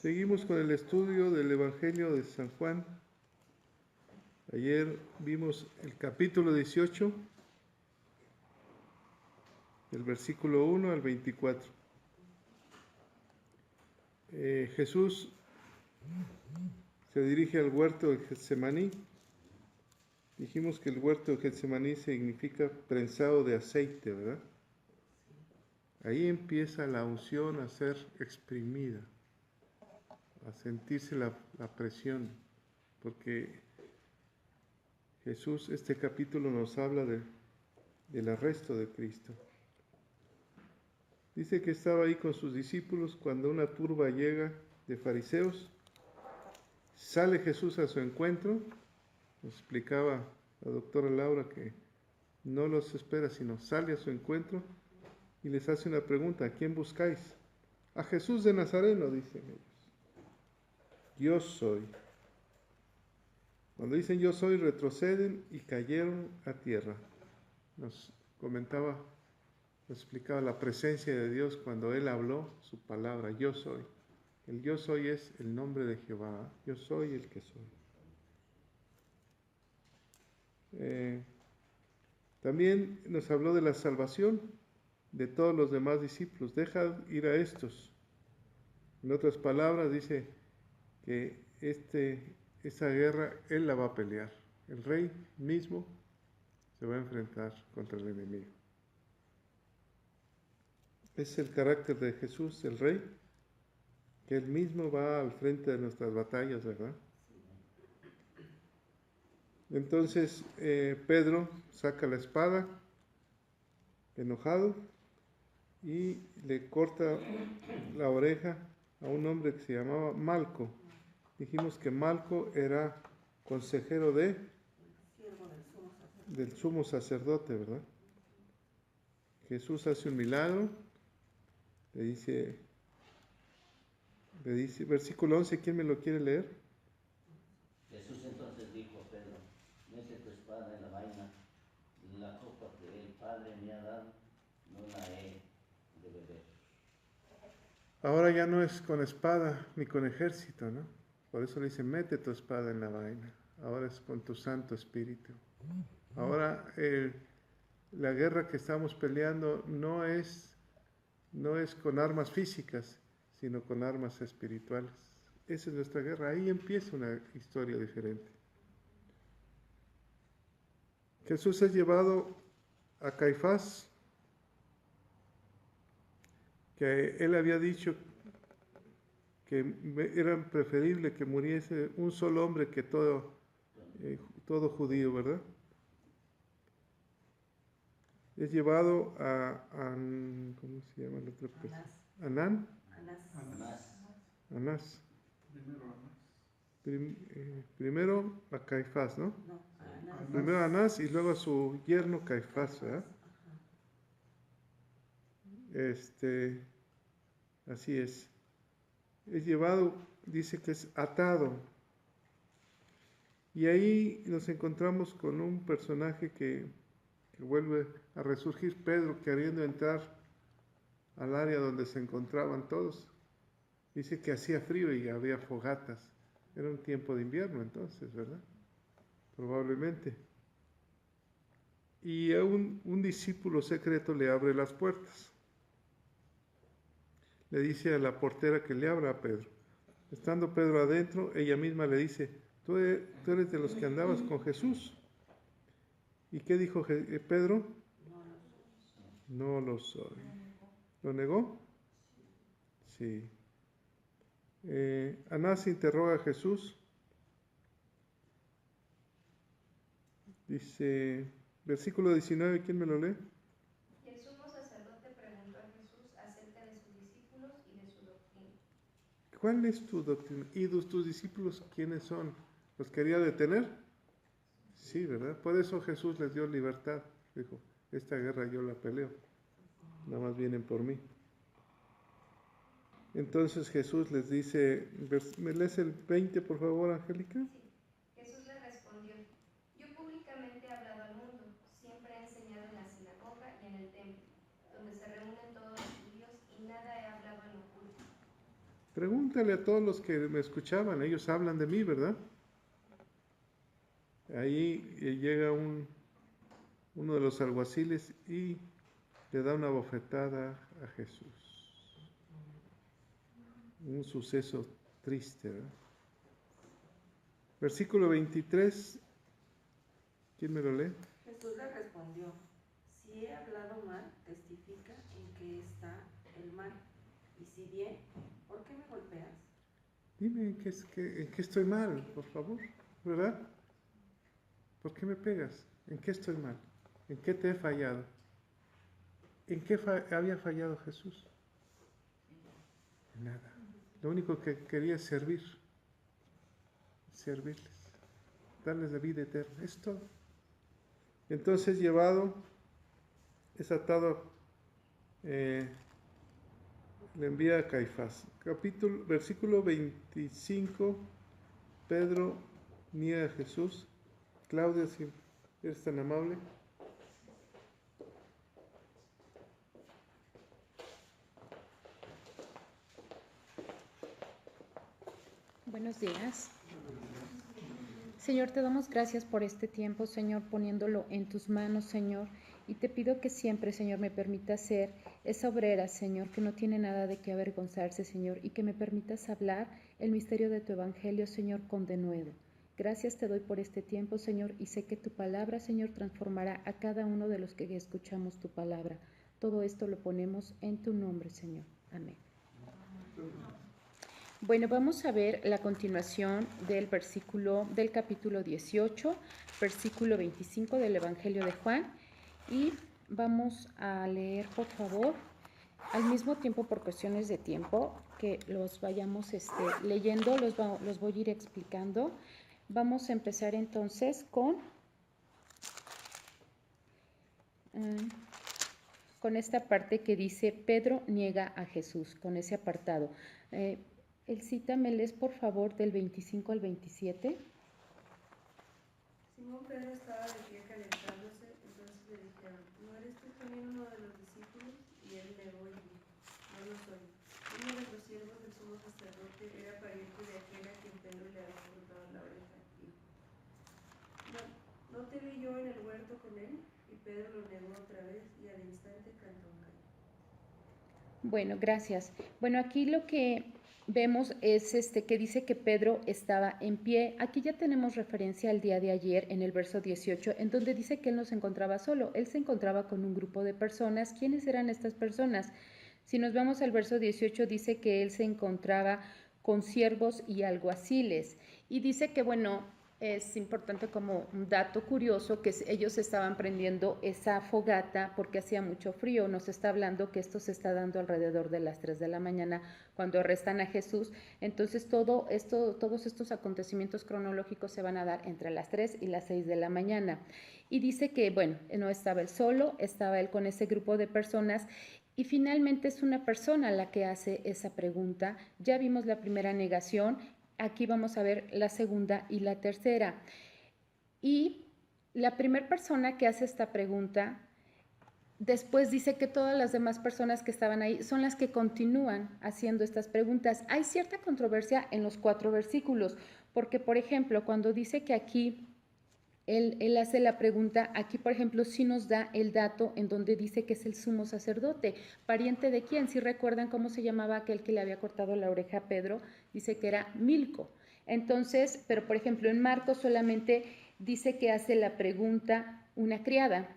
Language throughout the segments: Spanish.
Seguimos con el estudio del Evangelio de San Juan. Ayer vimos el capítulo 18, del versículo 1 al 24. Jesús se dirige al huerto de Getsemaní. Dijimos que el huerto de Getsemaní significa prensado de aceite, ¿verdad? Ahí empieza la unción a ser exprimida, a sentirse la presión, porque Jesús, este capítulo nos habla del arresto de Cristo. Dice que estaba ahí con sus discípulos cuando una turba llega de fariseos. Sale Jesús a su encuentro. Nos explicaba la doctora Laura que no los espera, sino sale a su encuentro y les hace una pregunta: ¿a quién buscáis? A Jesús de Nazareno, dicen ellos. Yo soy. Cuando dicen yo soy, retroceden y cayeron a tierra. Nos comentaba, nos explicaba la presencia de Dios cuando Él habló su palabra, yo soy. El yo soy es el nombre de Jehová. Yo soy el que soy. También nos habló de la salvación de todos los demás discípulos. Deja ir a estos. En otras palabras, dice que esa guerra Él la va a pelear. El rey mismo se va a enfrentar contra el enemigo. Es el carácter de Jesús, el rey, que Él mismo va al frente de nuestras batallas, ¿verdad? Entonces Pedro saca la espada, enojado, y le corta la oreja a un hombre que se llamaba Malco. Dijimos que Malco era consejero del sumo sacerdote, ¿verdad? Jesús hace un milagro, le dice, versículo 11, ¿quién me lo quiere leer? Jesús entonces dijo a Pedro: mete tu espada en la vaina, la copa que el Padre me ha dado, no la he de beber. Ahora ya no es con espada ni con ejército, ¿no? Por eso le dice, mete tu espada en la vaina. Ahora es con tu Santo Espíritu. Ahora la guerra que estamos peleando no es con armas físicas, sino con armas espirituales. Esa es nuestra guerra. Ahí empieza una historia diferente. Jesús es llevado a Caifás, que él había dicho que era preferible que muriese un solo hombre que todo judío, ¿verdad? Es llevado a ¿cómo se llama la otra persona? Anás. Primero a Caifás, ¿no? Primero a Anás y luego a su yerno Caifás, ¿verdad? Así es. Es llevado, dice que es atado. Y ahí nos encontramos con un personaje que vuelve a resurgir, Pedro, queriendo entrar al área donde se encontraban todos. Dice que hacía frío y había fogatas. Era un tiempo de invierno entonces, ¿verdad? Probablemente. Y a un discípulo secreto le abre las puertas. Le dice a la portera que le abra a Pedro. Estando Pedro adentro, ella misma le dice, tú eres de los que andabas con Jesús. ¿Y qué dijo Pedro? No lo soy. ¿Lo negó? Sí. Anás interroga a Jesús. Dice, versículo 19, ¿quién me lo lee? Y el sumo sacerdote preguntó a Jesús acerca de sus discípulos y de su doctrina. ¿Cuál es tu doctrina? ¿Y tus discípulos quiénes son? ¿Los quería detener? Sí, ¿verdad? Por eso Jesús les dio libertad. Dijo, esta guerra yo la peleo. Nada más vienen por mí. Entonces Jesús les dice, ¿me lees el 20 por favor, Angélica? Sí. Jesús le respondió: yo públicamente he hablado al mundo, siempre he enseñado en la sinagoga y en el templo, donde se reúnen todos los judíos, y nada he hablado en oculto. Pregúntale a todos los que me escuchaban, ellos hablan de mí, ¿verdad? Ahí llega uno de los alguaciles y le da una bofetada a Jesús. Un suceso triste, ¿verdad? Versículo 23. ¿Quién me lo lee? Jesús le respondió: si he hablado mal, testifica en qué está el mal. Y si bien, ¿por qué me golpeas? Dime en qué estoy mal, por favor, ¿verdad? ¿Por qué me pegas? ¿En qué estoy mal? ¿En qué te he fallado? ¿En qué había fallado Jesús? En nada. Lo único que quería es servirles, darles la vida eterna, es todo. Entonces es atado, le envía a Caifás. Versículo 25, Pedro niega a Jesús. Claudia, si eres tan amable. Buenos días. Señor, te damos gracias por este tiempo, Señor, poniéndolo en tus manos, Señor. Y te pido que siempre, Señor, me permitas ser esa obrera, Señor, que no tiene nada de qué avergonzarse, Señor, y que me permitas hablar el misterio de tu evangelio, Señor, con denuedo. Gracias te doy por este tiempo, Señor, y sé que tu palabra, Señor, transformará a cada uno de los que escuchamos tu palabra. Todo esto lo ponemos en tu nombre, Señor. Amén. Bueno, vamos a ver la continuación del capítulo 18, versículo 25 del Evangelio de Juan, y vamos a leer, por favor, al mismo tiempo, por cuestiones de tiempo, que los vayamos leyendo, los voy a ir explicando. Vamos a empezar entonces con esta parte que dice: Pedro niega a Jesús, con ese apartado. Elcita, ¿me lees por favor del 25 al 27? Simón Pedro estaba de pie calentándose, entonces le dijeron: ¿no eres tú también uno de los discípulos? Y él negó y dijo: no lo soy. Uno de los siervos del sumo sacerdote era pariente de aquel a quien Pedro le había cortado la oreja. Dijo: ¿no te vi yo en el huerto con él? Y Pedro lo negó otra vez, y al instante cantó un gallo. Bueno, gracias. Bueno, aquí lo que vemos es que dice que Pedro estaba en pie. Aquí ya tenemos referencia al día de ayer en el verso 18, en donde dice que él no se encontraba solo, él se encontraba con un grupo de personas. ¿Quiénes eran estas personas? Si nos vamos al verso 18, dice que él se encontraba con siervos y alguaciles. Y dice que, bueno, es importante como un dato curioso que ellos estaban prendiendo esa fogata porque hacía mucho frío. Nos está hablando que esto se está dando alrededor de las 3 de la mañana cuando arrestan a Jesús. Entonces todos estos acontecimientos cronológicos se van a dar entre las 3 y las 6 de la mañana. Y dice que, bueno, no estaba él solo, estaba él con ese grupo de personas. Y finalmente es una persona la que hace esa pregunta. Ya vimos la primera negación. Aquí vamos a ver la segunda y la tercera. Y la primera persona que hace esta pregunta, después dice que todas las demás personas que estaban ahí son las que continúan haciendo estas preguntas. Hay cierta controversia en los 4 versículos, porque, por ejemplo, cuando dice que aquí él hace la pregunta, aquí, por ejemplo, sí nos da el dato en donde dice que es el sumo sacerdote. ¿Pariente de quién? Si recuerdan cómo se llamaba aquel que le había cortado la oreja a Pedro, dice que era Milco. Entonces, pero por ejemplo, en Marcos solamente dice que hace la pregunta una criada.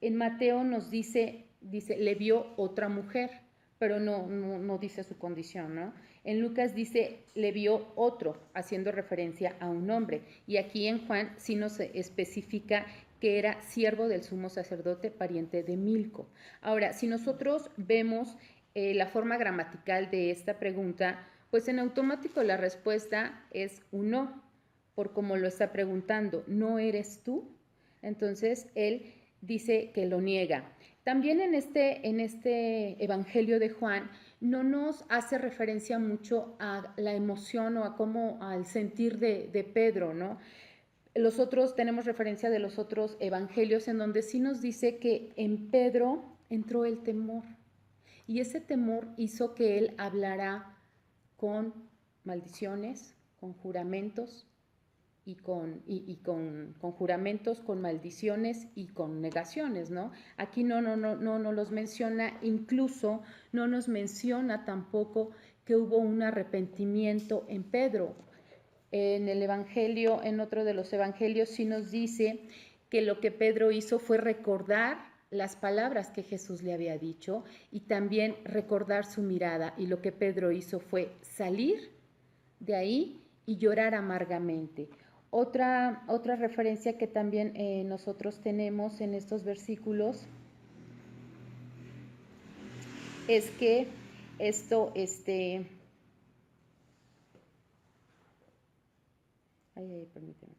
En Mateo nos dice, le vio otra mujer, pero no dice su condición, ¿no? En Lucas dice, le vio otro, haciendo referencia a un hombre. Y aquí en Juan sí nos especifica que era siervo del sumo sacerdote, pariente de Milco. Ahora, si nosotros vemos la forma gramatical de esta pregunta, pues en automático la respuesta es un no, por como lo está preguntando. ¿No eres tú? Entonces, él dice que lo niega. También en este Evangelio de Juan no nos hace referencia mucho a la emoción o al sentir de Pedro, ¿no? Tenemos referencia de los otros evangelios en donde sí nos dice que en Pedro entró el temor y ese temor hizo que él hablara con maldiciones, con juramentos y con juramentos, con maldiciones y con negaciones, ¿no? Aquí no los menciona, incluso no nos menciona tampoco que hubo un arrepentimiento en Pedro. En el Evangelio, en otro de los Evangelios, sí nos dice que lo que Pedro hizo fue recordar las palabras que Jesús le había dicho y también recordar su mirada. Y lo que Pedro hizo fue salir de ahí y llorar amargamente. Otra referencia que también nosotros tenemos en estos versículos es que esto, permíteme.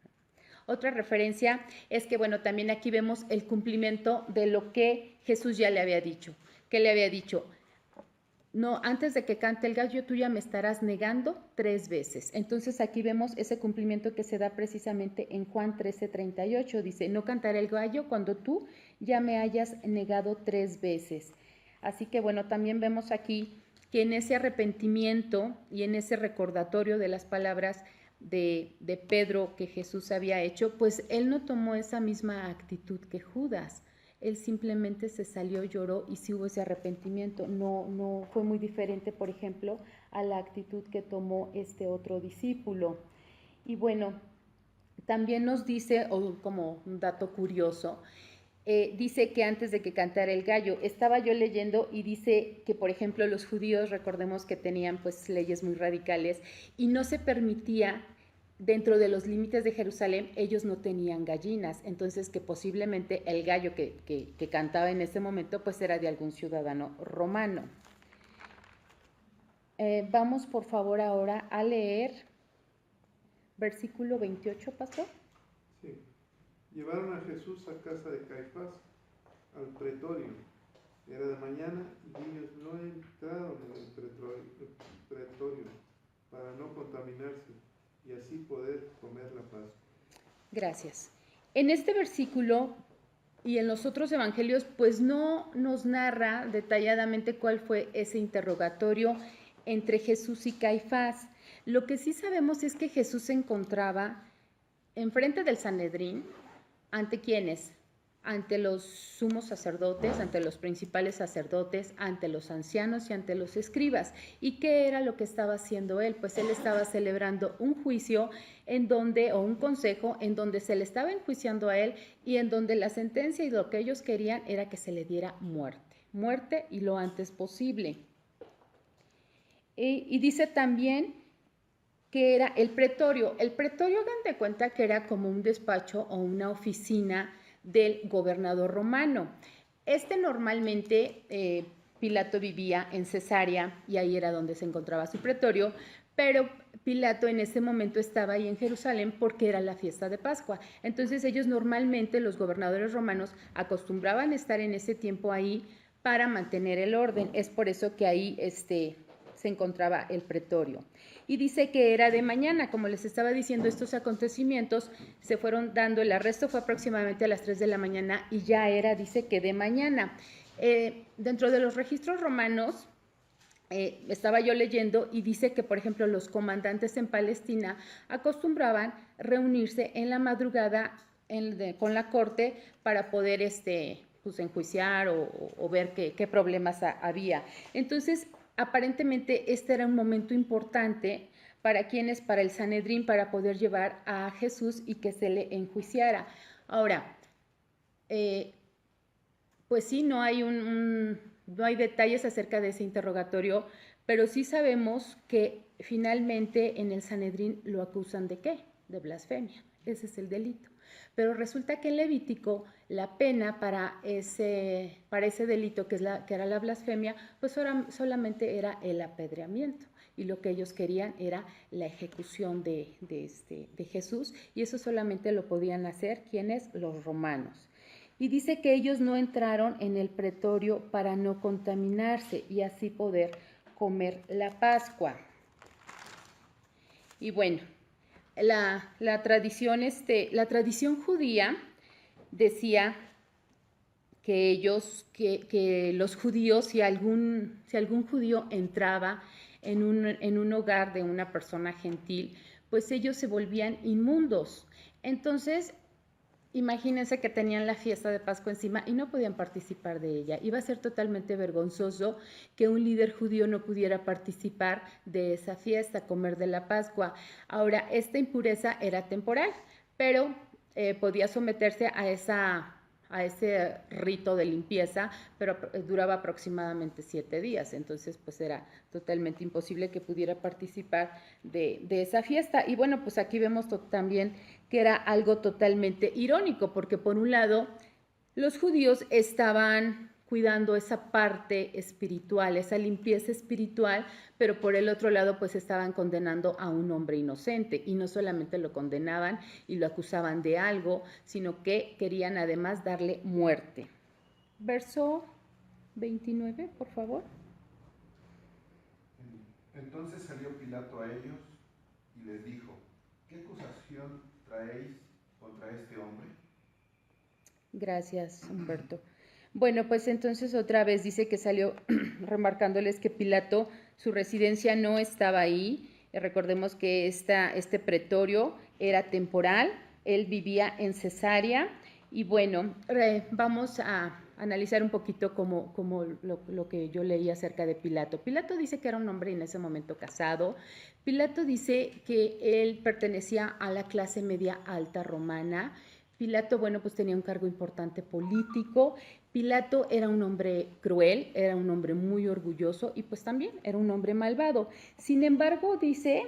Otra referencia es que, bueno, también aquí vemos el cumplimiento de lo que Jesús ya le había dicho. ¿Qué le había dicho? No, antes de que cante el gallo, tú ya me estarás negando 3 veces. Entonces aquí vemos ese cumplimiento que se da precisamente en Juan 13:38. Dice, no cantaré el gallo cuando tú ya me hayas negado 3 veces. Así que, bueno, también vemos aquí que en ese arrepentimiento y en ese recordatorio de las palabras de Pedro que Jesús había hecho, pues él no tomó esa misma actitud que Judas. Él simplemente se salió, lloró y sí hubo ese arrepentimiento. No fue muy diferente, por ejemplo, a la actitud que tomó este otro discípulo. Y bueno, también nos dice, o como un dato curioso, dice que antes de que cantara el gallo, estaba yo leyendo y dice que, por ejemplo, los judíos, recordemos que tenían pues leyes muy radicales y no se permitía, dentro de los límites de Jerusalén, ellos no tenían gallinas, entonces que posiblemente el gallo que cantaba en ese momento pues era de algún ciudadano romano. Vamos por favor ahora a leer versículo 28, ¿pastor? Sí. Llevaron a Jesús a casa de Caifás, al pretorio. Era de mañana y ellos no entraron en el pretorio para no contaminarse y así poder comer la Pascua. Gracias. En este versículo y en los otros evangelios, pues no nos narra detalladamente cuál fue ese interrogatorio entre Jesús y Caifás. Lo que sí sabemos es que Jesús se encontraba enfrente del Sanedrín. ¿Ante quiénes? Ante los sumos sacerdotes, ante los principales sacerdotes, ante los ancianos y ante los escribas. ¿Y qué era lo que estaba haciendo él? Pues él estaba celebrando un juicio en donde, o un consejo, en donde se le estaba enjuiciando a él y en donde la sentencia y lo que ellos querían era que se le diera muerte y lo antes posible. Y dice también que era el pretorio. El pretorio, hagan de cuenta que era como un despacho o una oficina del gobernador romano. Normalmente, Pilato vivía en Cesarea y ahí era donde se encontraba su pretorio, pero Pilato en ese momento estaba ahí en Jerusalén porque era la fiesta de Pascua. Entonces ellos normalmente, los gobernadores romanos, acostumbraban estar en ese tiempo ahí para mantener el orden. Es por eso que ahí se encontraba el pretorio. Y dice que era de mañana, como les estaba diciendo, estos acontecimientos se fueron dando, el arresto fue aproximadamente a las 3 de la mañana y ya era, dice que de mañana. Dentro de los registros romanos, estaba yo leyendo y dice que, por ejemplo, los comandantes en Palestina acostumbraban reunirse en la madrugada con la corte para poder pues, enjuiciar o ver qué problemas había. Entonces, aparentemente este era un momento importante para el Sanedrín, para poder llevar a Jesús y que se le enjuiciara. Ahora, pues sí, no hay no hay detalles acerca de ese interrogatorio, pero sí sabemos que finalmente en el Sanedrín lo acusan ¿de qué? De blasfemia. Ese es el delito. Pero resulta que en Levítico la pena para ese delito, que era la blasfemia, pues solamente era el apedreamiento. Y lo que ellos querían era la ejecución de Jesús, y eso solamente lo podían hacer ¿quiénes? Los romanos. Y dice que ellos no entraron en el pretorio para no contaminarse y así poder comer la Pascua. Y bueno, la tradición judía decía que los judíos, si algún judío entraba en un hogar de una persona gentil, pues ellos se volvían inmundos. Entonces, imagínense que tenían la fiesta de Pascua encima y no podían participar de ella. Iba a ser totalmente vergonzoso que un líder judío no pudiera participar de esa fiesta, comer de la Pascua. Ahora, esta impureza era temporal, pero podía someterse a ese rito de limpieza, pero duraba aproximadamente 7 días, entonces pues era totalmente imposible que pudiera participar de esa fiesta. Y bueno, pues aquí vemos también que era algo totalmente irónico, porque por un lado los judíos estaban cuidando esa parte espiritual, esa limpieza espiritual, pero por el otro lado pues estaban condenando a un hombre inocente, y no solamente lo condenaban y lo acusaban de algo, sino que querían además darle muerte. Verso 29, por favor. Entonces salió Pilato a ellos y les dijo: ¿qué acusación traéis contra este hombre? Gracias, Humberto. Bueno, pues entonces otra vez dice que salió remarcándoles que Pilato, su residencia no estaba ahí. Recordemos que este pretorio era temporal, él vivía en Cesarea. Y bueno, vamos a analizar un poquito como lo que yo leí acerca de Pilato. Pilato dice que era un hombre en ese momento casado. Pilato dice que él pertenecía a la clase media alta romana. Pilato, bueno, pues tenía un cargo importante político. Pilato era un hombre cruel, era un hombre muy orgulloso y pues también era un hombre malvado. Sin embargo, dice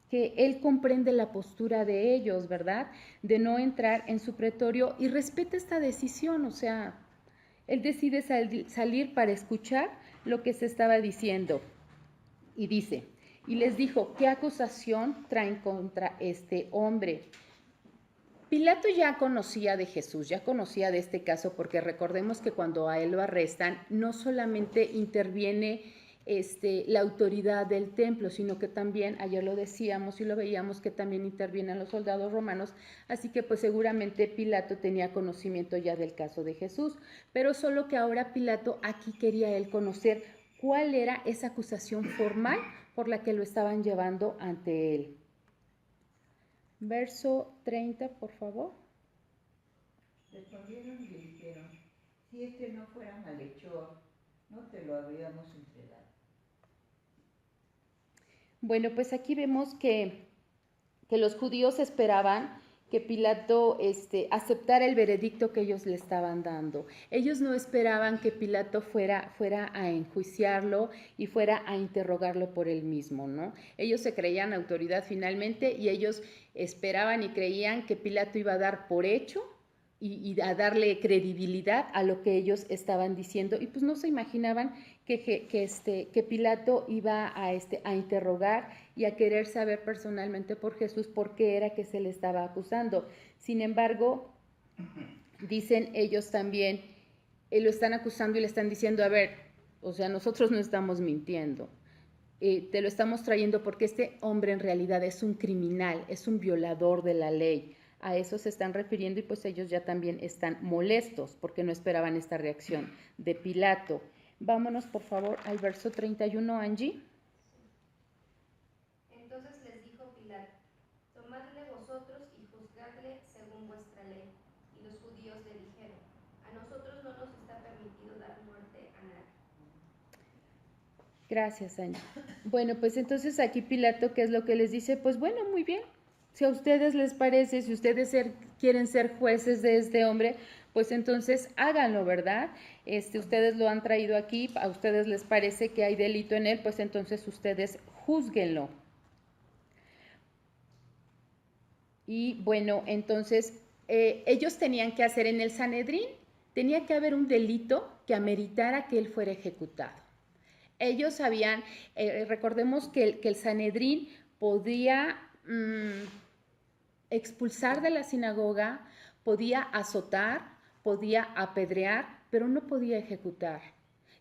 que él comprende la postura de ellos, ¿verdad? De no entrar en su pretorio y respeta esta decisión, o sea, él decide salir para escuchar lo que se estaba diciendo. Y dice, y les dijo, ¿qué acusación traen contra este hombre? Pilato ya conocía de Jesús, ya conocía de este caso, porque recordemos que cuando a él lo arrestan, no solamente interviene la autoridad del templo, sino que también, ayer lo decíamos y lo veíamos, que también intervienen los soldados romanos, así que pues seguramente Pilato tenía conocimiento ya del caso de Jesús, pero solo que ahora Pilato aquí quería él conocer cuál era esa acusación formal por la que lo estaban llevando ante él. Verso 30, por favor. Respondieron y le dijeron: si este no fuera malhechor, no te lo habríamos entregado. Bueno, pues aquí vemos que los judíos esperaban que Pilato aceptara el veredicto que ellos le estaban dando. Ellos no esperaban que Pilato fuera a enjuiciarlo y fuera a interrogarlo por él mismo, ¿no? Ellos se creían autoridad finalmente y ellos esperaban y creían que Pilato iba a dar por hecho y a darle credibilidad a lo que ellos estaban diciendo, y pues no se imaginaban que Pilato iba a interrogar y a querer saber personalmente por Jesús por qué era que se le estaba acusando. Sin embargo, dicen ellos también, lo están acusando y le están diciendo, a ver, o sea, nosotros no estamos mintiendo, te lo estamos trayendo porque este hombre en realidad es un criminal, es un violador de la ley. A eso se están refiriendo y pues ellos ya también están molestos porque no esperaban esta reacción de Pilato. Vámonos por favor al verso 31, Angie. Entonces les dijo Pilato, tomadle vosotros y juzgadle según vuestra ley. Y los judíos le dijeron, a nosotros no nos está permitido dar muerte a nadie. Gracias, Angie. Bueno, pues entonces aquí Pilato, ¿qué es lo que les dice? Pues bueno, muy bien. Si a ustedes les parece, si ustedes quieren ser jueces de este hombre, pues entonces háganlo, ¿verdad? Ustedes lo han traído aquí, a ustedes les parece que hay delito en él, pues entonces ustedes júzguenlo. Y bueno, entonces ellos tenían que hacer en el Sanedrín, tenía que haber un delito que ameritara que él fuera ejecutado. Ellos sabían, recordemos que el Sanedrín podía expulsar de la sinagoga, podía azotar, podía apedrear, pero no podía ejecutar.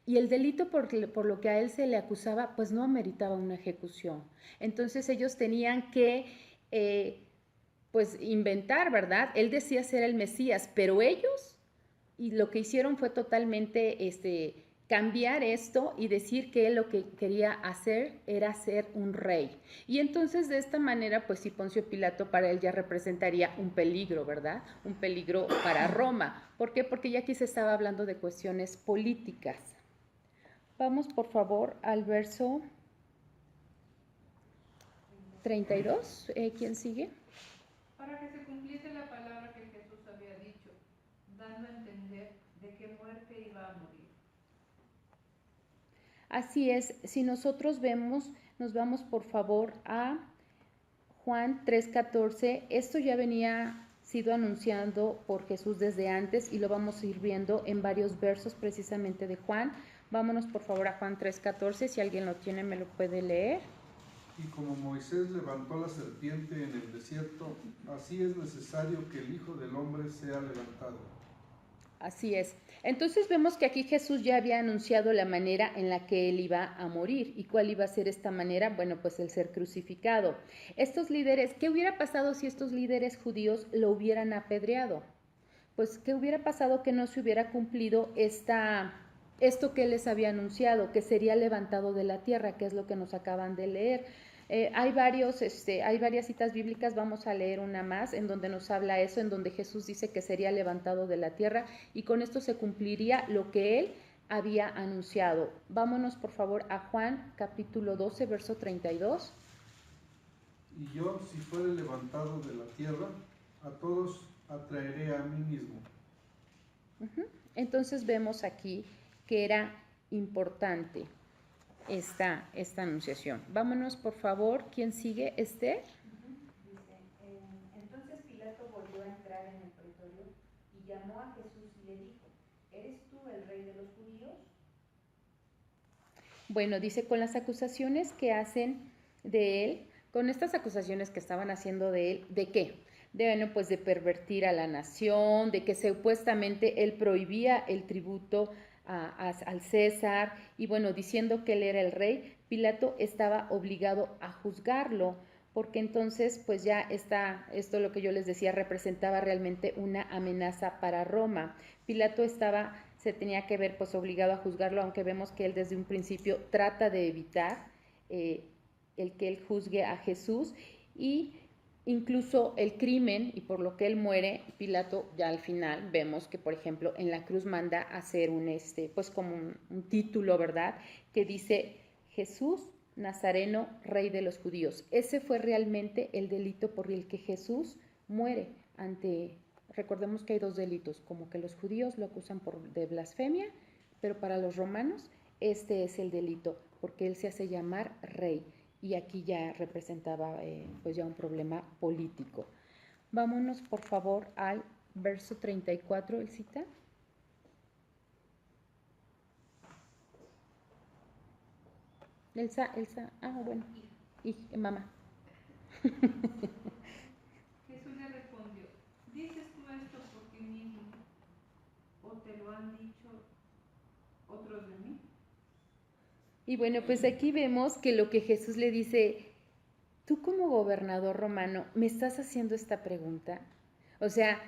Y el delito por lo que a él se le acusaba, pues no ameritaba una ejecución. Entonces ellos tenían que, pues, inventar, ¿verdad? Él decía ser el Mesías, pero ellos, y lo que hicieron fue totalmente cambiar esto y decir que él lo que quería hacer era ser un rey. Y entonces de esta manera, pues sí, Poncio Pilato para él ya representaría un peligro, ¿verdad? Un peligro para Roma. ¿Por qué? Porque ya aquí se estaba hablando de cuestiones políticas. Vamos, por favor, al verso 32. ¿Quién sigue? Para que se cumpliese la palabra que Jesús había dicho, dando a entender de qué muerte iba a morir. Así es, si nosotros vemos, nos vamos por favor a Juan 3:14, esto ya venía sido anunciado por Jesús desde antes y lo vamos a ir viendo en varios versos precisamente de Juan. Vámonos por favor a Juan 3:14, si alguien lo tiene me lo puede leer. Y como Moisés levantó la serpiente en el desierto, así es necesario que el Hijo del Hombre sea levantado. Así es. Entonces vemos que aquí Jesús ya había anunciado la manera en la que él iba a morir. ¿Y cuál iba a ser esta manera? Bueno, pues el ser crucificado. Estos líderes, ¿qué hubiera pasado si estos líderes judíos lo hubieran apedreado? Pues, ¿qué hubiera pasado que no se hubiera cumplido esto que él les había anunciado, que sería levantado de la tierra, que es lo que nos acaban de leer? Hay varias citas bíblicas, vamos a leer una más en donde nos habla eso, en donde Jesús dice que sería levantado de la tierra y con esto se cumpliría lo que él había anunciado. Vámonos por favor a Juan capítulo 12, verso 32. Y yo, si fuere levantado de la tierra, a todos atraeré a mí mismo. Entonces vemos aquí que era importante esta anunciación. Vámonos, por favor. ¿Quién sigue? ¿Esther? Dice, entonces Pilato volvió a entrar en el pretorio y llamó a Jesús y le dijo, ¿eres tú el rey de los judíos? Bueno, dice, con las acusaciones que hacen de él, con estas acusaciones que estaban haciendo de él, ¿de qué? Pues de pervertir a la nación, de que supuestamente él prohibía el tributo al César, y bueno, diciendo que él era el rey, Pilato estaba obligado a juzgarlo, porque entonces pues ya esto lo que yo les decía representaba realmente una amenaza para Roma. Pilato se tenía que ver pues obligado a juzgarlo, aunque vemos que él desde un principio trata de evitar el que él juzgue a Jesús, y incluso el crimen y por lo que él muere, Pilato ya al final vemos que, por ejemplo, en la cruz manda hacer pues como un título, ¿verdad? Que dice Jesús Nazareno, Rey de los Judíos. Ese fue realmente el delito por el que Jesús muere recordemos que hay dos delitos, como que los judíos lo acusan de blasfemia, pero para los romanos este es el delito, porque él se hace llamar rey. Y aquí ya representaba pues ya un problema político. Vámonos por favor al verso 34, Elcita. Elsa, bueno, mamá. Jesús le respondió, ¿dices tú esto por ti mismo o te lo han dicho otros de mí? Y bueno, pues aquí vemos que lo que Jesús le dice, tú como gobernador romano, ¿me estás haciendo esta pregunta? O sea,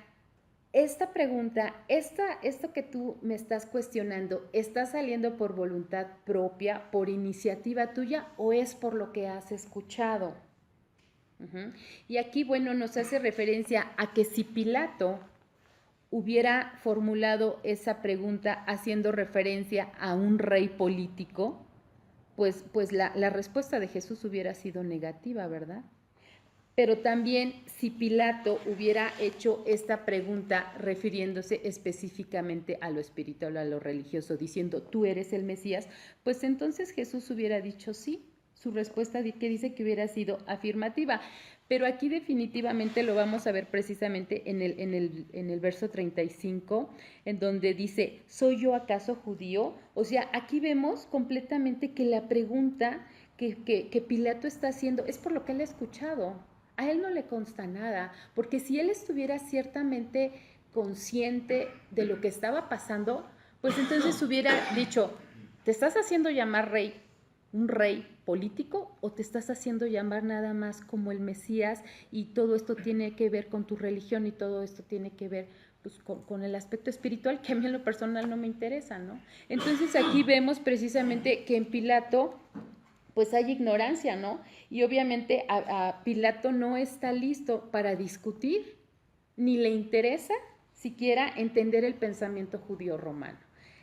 esta pregunta, esto que tú me estás cuestionando, ¿está saliendo por voluntad propia, por iniciativa tuya o es por lo que has escuchado? Y aquí, bueno, nos hace referencia a que si Pilato hubiera formulado esa pregunta haciendo referencia a un rey político, pues la respuesta de Jesús hubiera sido negativa, ¿verdad? Pero también si Pilato hubiera hecho esta pregunta refiriéndose específicamente a lo espiritual, a lo religioso, diciendo, tú eres el Mesías, pues entonces Jesús hubiera dicho sí. Su respuesta que dice que hubiera sido afirmativa. Pero aquí definitivamente lo vamos a ver precisamente en el verso 35, en donde dice, ¿soy yo acaso judío? O sea, aquí vemos completamente que la pregunta que Pilato está haciendo es por lo que él ha escuchado. A él no le consta nada, porque si él estuviera ciertamente consciente de lo que estaba pasando, pues entonces hubiera dicho, ¿te estás haciendo llamar rey? ¿Un rey político o te estás haciendo llamar nada más como el Mesías y todo esto tiene que ver con tu religión y todo esto tiene que ver pues, con el aspecto espiritual que a mí en lo personal no me interesa, ¿no? Entonces aquí vemos precisamente que en Pilato pues hay ignorancia, ¿no? Y obviamente a Pilato no está listo para discutir, ni le interesa siquiera entender el pensamiento judío romano.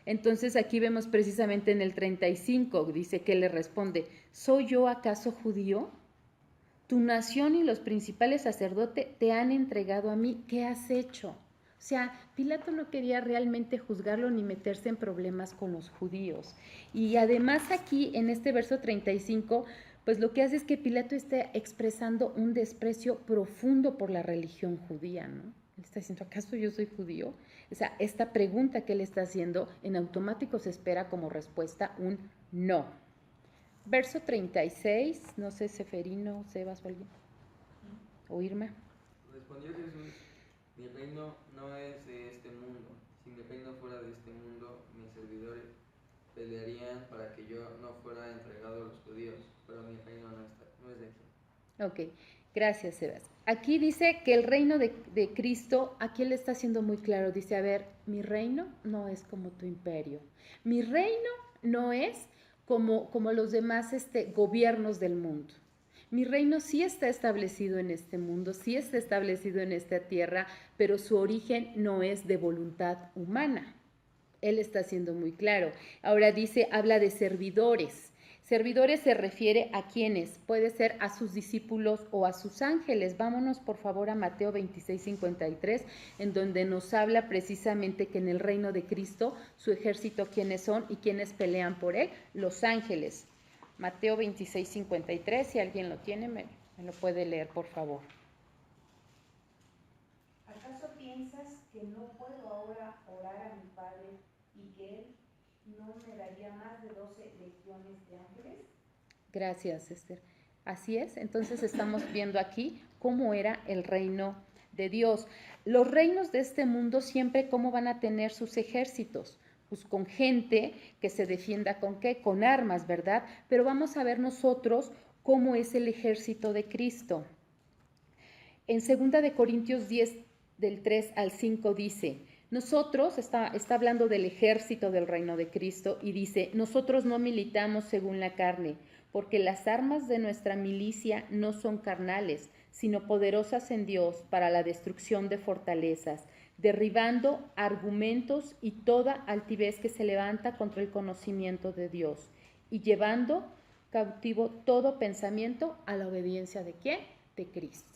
Entonces aquí vemos precisamente en el 35, dice que le responde, ¿soy yo acaso judío? Tu nación y los principales sacerdotes te han entregado a mí, ¿qué has hecho? O sea, Pilato no quería realmente juzgarlo ni meterse en problemas con los judíos. Y además aquí, en este verso 35, pues lo que hace es que Pilato está expresando un desprecio profundo por la religión judía, ¿no? Él está diciendo, ¿acaso yo soy judío? O sea, esta pregunta que él está haciendo, en automático se espera como respuesta un no. Verso 36, no sé, Seferino, Sebas o alguien, o Irma. Respondió Jesús, mi reino no es de este mundo. Si mi reino fuera de este mundo, mis servidores pelearían para que yo no fuera entregado a los judíos, pero mi reino no es de aquí. Ok, gracias, Sebas. Aquí dice que el reino de Cristo, aquí él está siendo muy claro, dice, a ver, mi reino no es como tu imperio, mi reino no es como los demás gobiernos del mundo. Mi reino sí está establecido en este mundo, sí está establecido en esta tierra, pero su origen no es de voluntad humana. Él está siendo muy claro. Ahora dice, habla de servidores. Servidores se refiere a quienes, puede ser a sus discípulos o a sus ángeles. Vámonos por favor a Mateo 26:53, en donde nos habla precisamente que en el reino de Cristo, su ejército, ¿quiénes son y quiénes pelean por él? Los ángeles. Mateo 26:53, si alguien lo tiene, me lo puede leer, por favor. ¿Acaso piensas que no puedo ahora orar a mi Padre y que Él no me daría más de 12 legiones de ángeles? Gracias, Esther. Así es, entonces estamos viendo aquí cómo era el reino de Dios. Los reinos de este mundo siempre cómo van a tener sus ejércitos, pues con gente que se defienda con qué, con armas, ¿verdad? Pero vamos a ver nosotros cómo es el ejército de Cristo. En 2 de Corintios 10, del 3 al 5 dice, nosotros, está hablando del ejército del reino de Cristo y dice, nosotros no militamos según la carne, porque las armas de nuestra milicia no son carnales, sino poderosas en Dios para la destrucción de fortalezas, derribando argumentos y toda altivez que se levanta contra el conocimiento de Dios, y llevando cautivo todo pensamiento a la obediencia ¿de quién? De Cristo.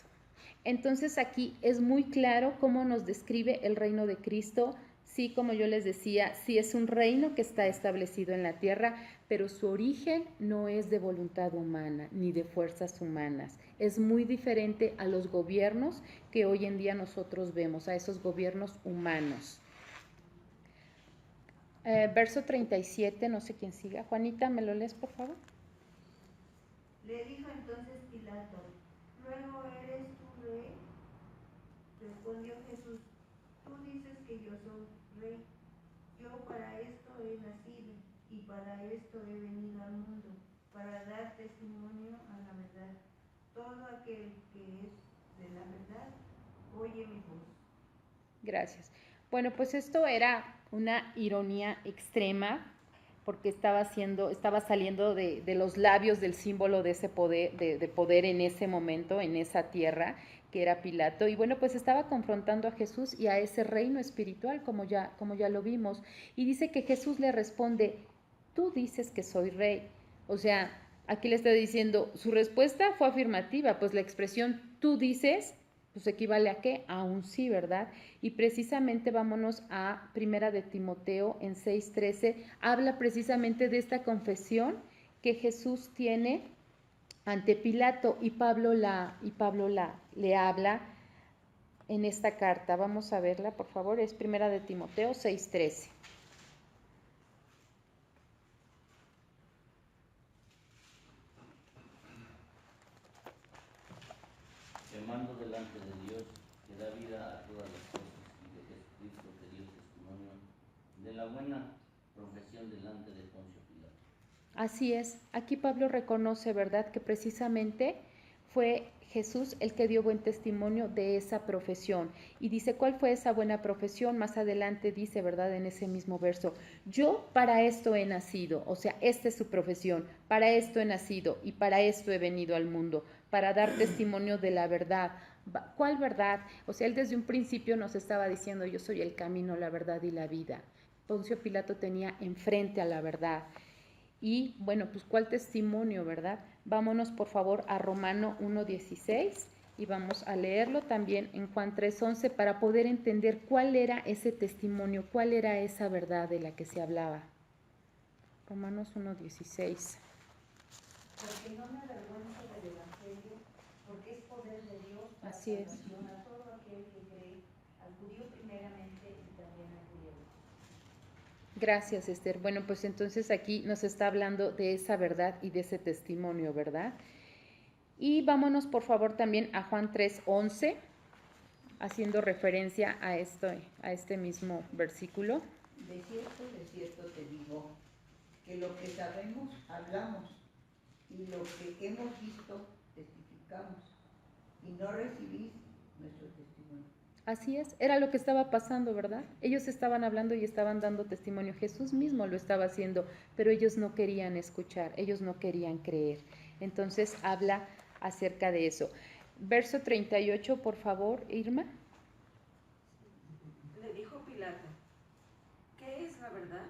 Entonces aquí es muy claro cómo nos describe el reino de Cristo. Sí, como yo les decía, sí es un reino que está establecido en la tierra, pero su origen no es de voluntad humana ni de fuerzas humanas. Es muy diferente a los gobiernos que hoy en día nosotros vemos, a esos gobiernos humanos. Verso 37, no sé quién siga. Juanita, ¿me lo lees, por favor? Le dijo entonces Pilato, ¿luego eres tú rey? Respondió Jesús, tú dices que yo soy rey. Yo para esto he nacido y para esto he venido al mundo, para dar testimonio a la verdad. Todo aquel que es de la verdad, oye mi voz. Gracias. Bueno, pues esto era una ironía extrema, porque estaba saliendo de los labios del símbolo de ese poder, de poder en ese momento, en esa tierra, que era Pilato, y bueno, pues estaba confrontando a Jesús y a ese reino espiritual, como ya lo vimos, y dice que Jesús le responde, tú dices que soy rey. O sea, aquí le está diciendo, su respuesta fue afirmativa, pues la expresión tú dices, pues equivale a qué, a un sí, ¿verdad? Y precisamente vámonos a Primera de Timoteo en 6:13, habla precisamente de esta confesión que Jesús tiene ante Pilato y Pablo le habla en esta carta. Vamos a verla, por favor, es Primera de Timoteo 6:13. Te mando delante de Dios, que da vida a todas las cosas, y de Jesucristo, que dio testimonio de la buena profesión delante de Poncio Pilato. Así es, aquí Pablo reconoce, ¿verdad?, que precisamente fue Jesús el que dio buen testimonio de esa profesión. Y dice, ¿cuál fue esa buena profesión? Más adelante dice, ¿verdad? En ese mismo verso, yo para esto he nacido, o sea, esta es su profesión, para esto he nacido y para esto he venido al mundo, para dar testimonio de la verdad. ¿Cuál verdad? O sea, él desde un principio nos estaba diciendo, yo soy el camino, la verdad y la vida. Poncio Pilato tenía enfrente a la verdad. Y bueno, pues ¿cuál testimonio, verdad? Vámonos por favor a Romano 1:16 y vamos a leerlo también en Juan 3:11 para poder entender cuál era ese testimonio, cuál era esa verdad de la que se hablaba. Romanos 1:16. Porque no me avergüenzo del Evangelio, porque es poder de Dios para Así es. salvación a todo aquel que cree, al judío primeramente y también al griego. Gracias, Esther. Bueno, pues entonces aquí nos está hablando de esa verdad y de ese testimonio, ¿verdad? Y vámonos por favor también a Juan 3:11, haciendo referencia a este mismo versículo. De cierto te digo, que lo que sabemos hablamos, y lo que hemos visto testificamos, y no recibís nuestro testimonio. Así es, era lo que estaba pasando, ¿verdad? Ellos estaban hablando y estaban dando testimonio. Jesús mismo lo estaba haciendo, pero ellos no querían escuchar, ellos no querían creer. Entonces habla acerca de eso. Verso 38, por favor, Irma. Le dijo Pilato, ¿qué es la verdad?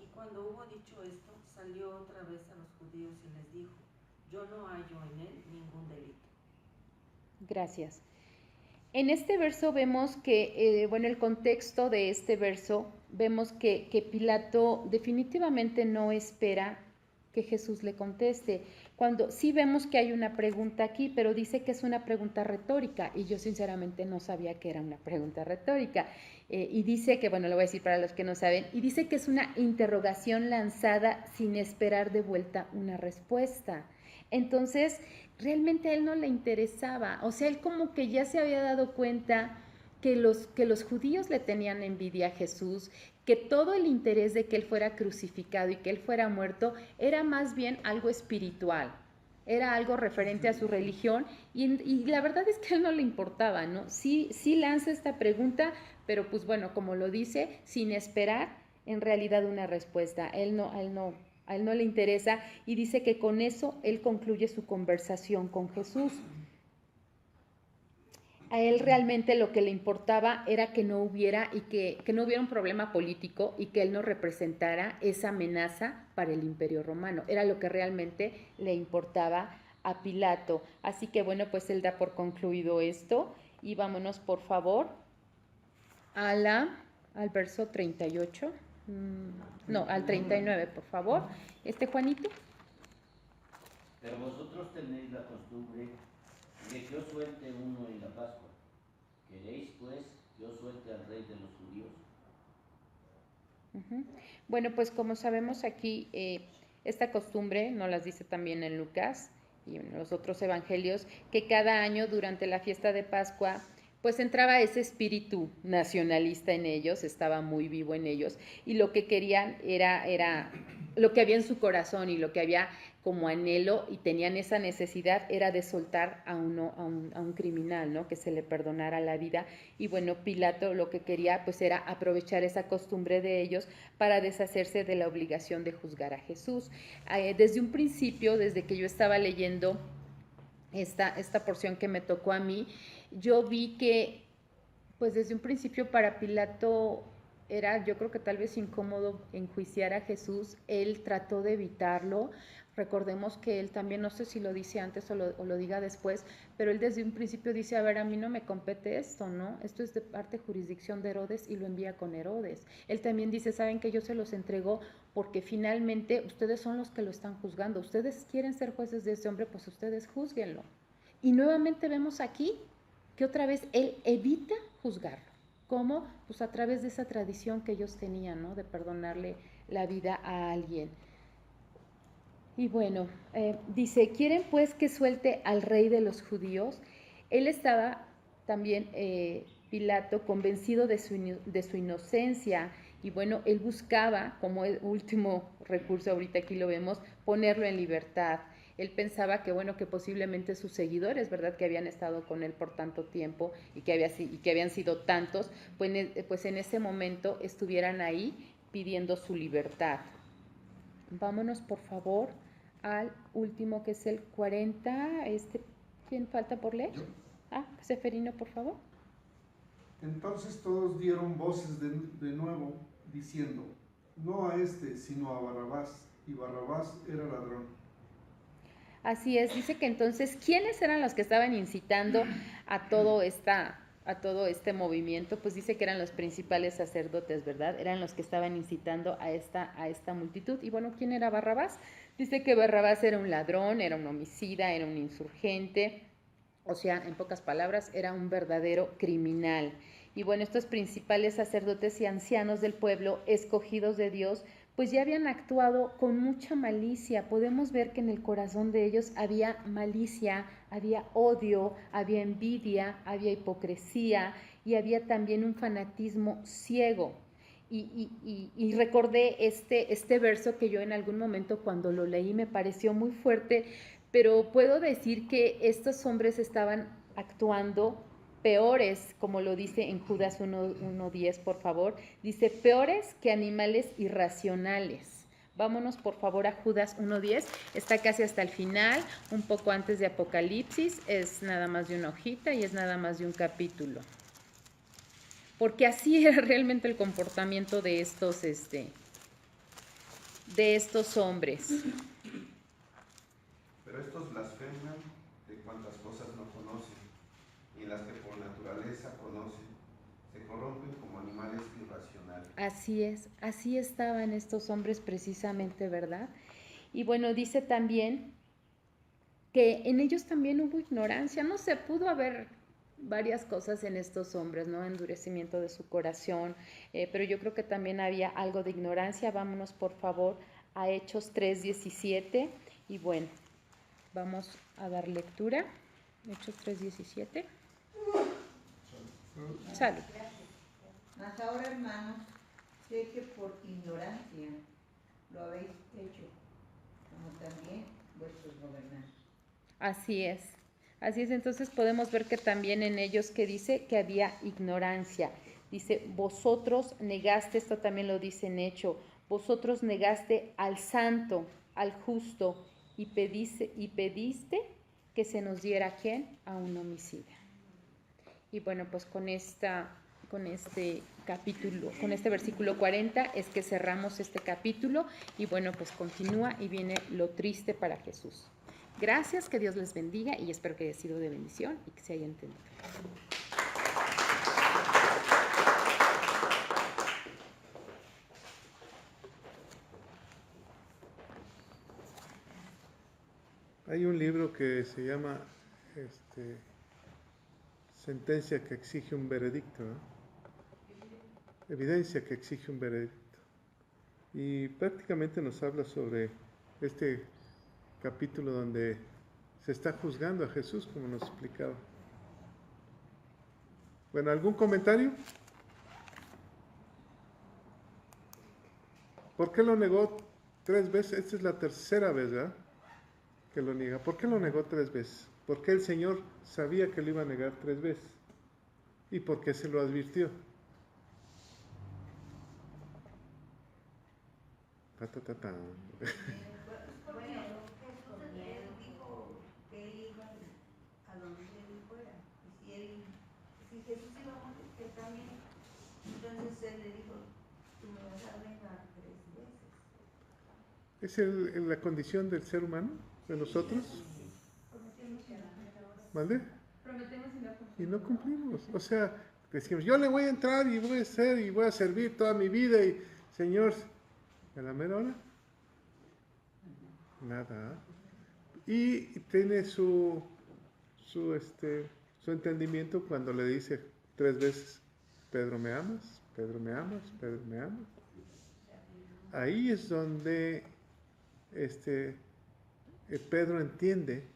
Y cuando hubo dicho esto, salió otra vez a los judíos y les dijo, yo no hallo en él ningún delito. Gracias. En este verso vemos que, el contexto de este verso, vemos que Pilato definitivamente no espera que Jesús le conteste. Cuando sí vemos que hay una pregunta aquí, pero dice que es una pregunta retórica, y yo sinceramente no sabía que era una pregunta retórica. Y dice que, lo voy a decir para los que no saben, y dice que es una interrogación lanzada sin esperar de vuelta una respuesta. Entonces, realmente a él no le interesaba, o sea, él como que ya se había dado cuenta que los judíos le tenían envidia a Jesús, que todo el interés de que él fuera crucificado y que él fuera muerto era más bien algo espiritual, era algo referente a su religión, y la verdad es que a él no le importaba, ¿no? Sí lanza esta pregunta, pero pues como lo dice, sin esperar en realidad una respuesta. A él no le interesa, y dice que con eso él concluye su conversación con Jesús. A él realmente lo que le importaba era que no hubiera un problema político y que él no representara esa amenaza para el Imperio Romano. Era lo que realmente le importaba a Pilato. Así que pues él da por concluido esto, y vámonos por favor al verso 38. No, al 39, por favor. Juanito. Pero vosotros tenéis la costumbre de que os suelte uno en la Pascua. ¿Queréis, pues, que os suelte al Rey de los judíos? Bueno, pues como sabemos aquí, esta costumbre nos las dice también en Lucas y en los otros evangelios, que cada año durante la fiesta de Pascua, pues entraba ese espíritu nacionalista en ellos, estaba muy vivo en ellos, y lo que querían era lo que había en su corazón, y lo que había como anhelo, y tenían esa necesidad, era de soltar a un criminal, ¿no? Que se le perdonara la vida. Y Pilato lo que quería pues era aprovechar esa costumbre de ellos para deshacerse de la obligación de juzgar a Jesús. Desde un principio, desde que yo estaba leyendo esta porción que me tocó a mí, yo vi que pues desde un principio para Pilato era, yo creo que tal vez incómodo enjuiciar a Jesús. Él trató de evitarlo. Recordemos que él también, no sé si lo dice antes o lo diga después, pero él desde un principio dice, a ver, a mí no me compete esto, ¿no? Esto es de parte jurisdicción de Herodes, y lo envía con Herodes. Él también dice, ¿saben que yo se los entrego porque finalmente ustedes son los que lo están juzgando? Ustedes quieren ser jueces de este hombre, pues ustedes júzguenlo. Y nuevamente vemos aquí que otra vez él evita juzgarlo. ¿Cómo? Pues a través de esa tradición que ellos tenían, ¿no? De perdonarle la vida a alguien. Y dice, ¿quieren pues que suelte al Rey de los judíos? Él estaba también, Pilato, convencido de su inocencia, y él buscaba, como el último recurso, ahorita aquí lo vemos, ponerlo en libertad. Él pensaba que, bueno, que posiblemente sus seguidores, ¿verdad?, que habían estado con él por tanto tiempo y que habían sido tantos, pues en ese momento estuvieran ahí pidiendo su libertad. Vámonos, por favor, al último, que es el 40. ¿Quién falta por leer? Yo. Seferino, por favor. Entonces todos dieron voces de nuevo, diciendo, no a este, sino a Barrabás, y Barrabás era ladrón. Así es, dice que entonces, ¿quiénes eran los que estaban incitando a todo este movimiento? Pues dice que eran los principales sacerdotes, ¿verdad? Eran los que estaban incitando a esta multitud. Y bueno, ¿quién era Barrabás? Dice que Barrabás era un ladrón, era un homicida, era un insurgente, o sea, en pocas palabras, era un verdadero criminal. Y bueno, estos principales sacerdotes y ancianos del pueblo, escogidos de Dios, pues ya habían actuado con mucha malicia. Podemos ver que en el corazón de ellos había malicia, había odio, había envidia, había hipocresía y había también un fanatismo ciego. Y recordé este verso que yo en algún momento cuando lo leí me pareció muy fuerte, pero puedo decir que estos hombres estaban actuando peores, como lo dice en Judas 1:10, por favor, dice peores que animales irracionales. Vámonos por favor a Judas 1:10, está casi hasta el final, un poco antes de Apocalipsis, es nada más de una hojita y es nada más de un capítulo. Porque así era realmente el comportamiento de estos hombres. Pero estos blasfeman de cuantas cosas no conocen, y las que por naturaleza conocen, se corrompen como animales irracionales. Así es, así estaban estos hombres precisamente, ¿verdad? Y bueno, dice también que en ellos también hubo ignorancia, no se pudo haber varias cosas en estos hombres, ¿no? Endurecimiento de su corazón, pero yo creo que también había algo de ignorancia. Vámonos por favor a Hechos 3:17 y bueno, vamos a dar lectura. Hechos 3:17. Salud. Mas ahora, hermanos, sé que por ignorancia lo habéis hecho, como también vuestros gobernantes. Así es. Así es, entonces podemos ver que también en ellos que dice que había ignorancia. Dice, vosotros negaste, esto también lo dice en Hecho, vosotros negaste al santo, al justo, y pediste que se nos diera ¿a quién? A un homicida. Y bueno, pues con este capítulo, con este versículo 40 es que cerramos este capítulo y bueno, pues continúa y viene lo triste para Jesús. Gracias, que Dios les bendiga y espero que haya sido de bendición y que se haya entendido. Hay un libro que se llama Sentencia que exige un veredicto, ¿no? Evidencia que exige un veredicto. Y prácticamente nos habla sobre este capítulo donde se está juzgando a Jesús, como nos explicaba. Bueno, ¿algún comentario? ¿Por qué lo negó 3 veces? Esta es la tercera vez, ¿verdad?, que lo niega. ¿Por qué lo negó 3 veces? Porque el Señor sabía que lo iba a negar 3 veces. ¿Y por qué se lo advirtió? Bueno, Jesús él dijo que él iba a donde él fuera. Y si Jesús iba a morir, que también, entonces él le dijo, tú me vas a negar 3 veces. ¿Es la condición del ser humano, de nosotros? ¿Vale? Y no cumplimos. O sea, decimos, yo le voy a entrar y voy a hacer y voy a servir toda mi vida y, Señor, a la mera hora, nada. Y tiene su entendimiento cuando le dice 3 veces, Pedro, ¿me amas? Pedro, ¿me amas? Pedro, ¿me amas? Ahí es donde Pedro entiende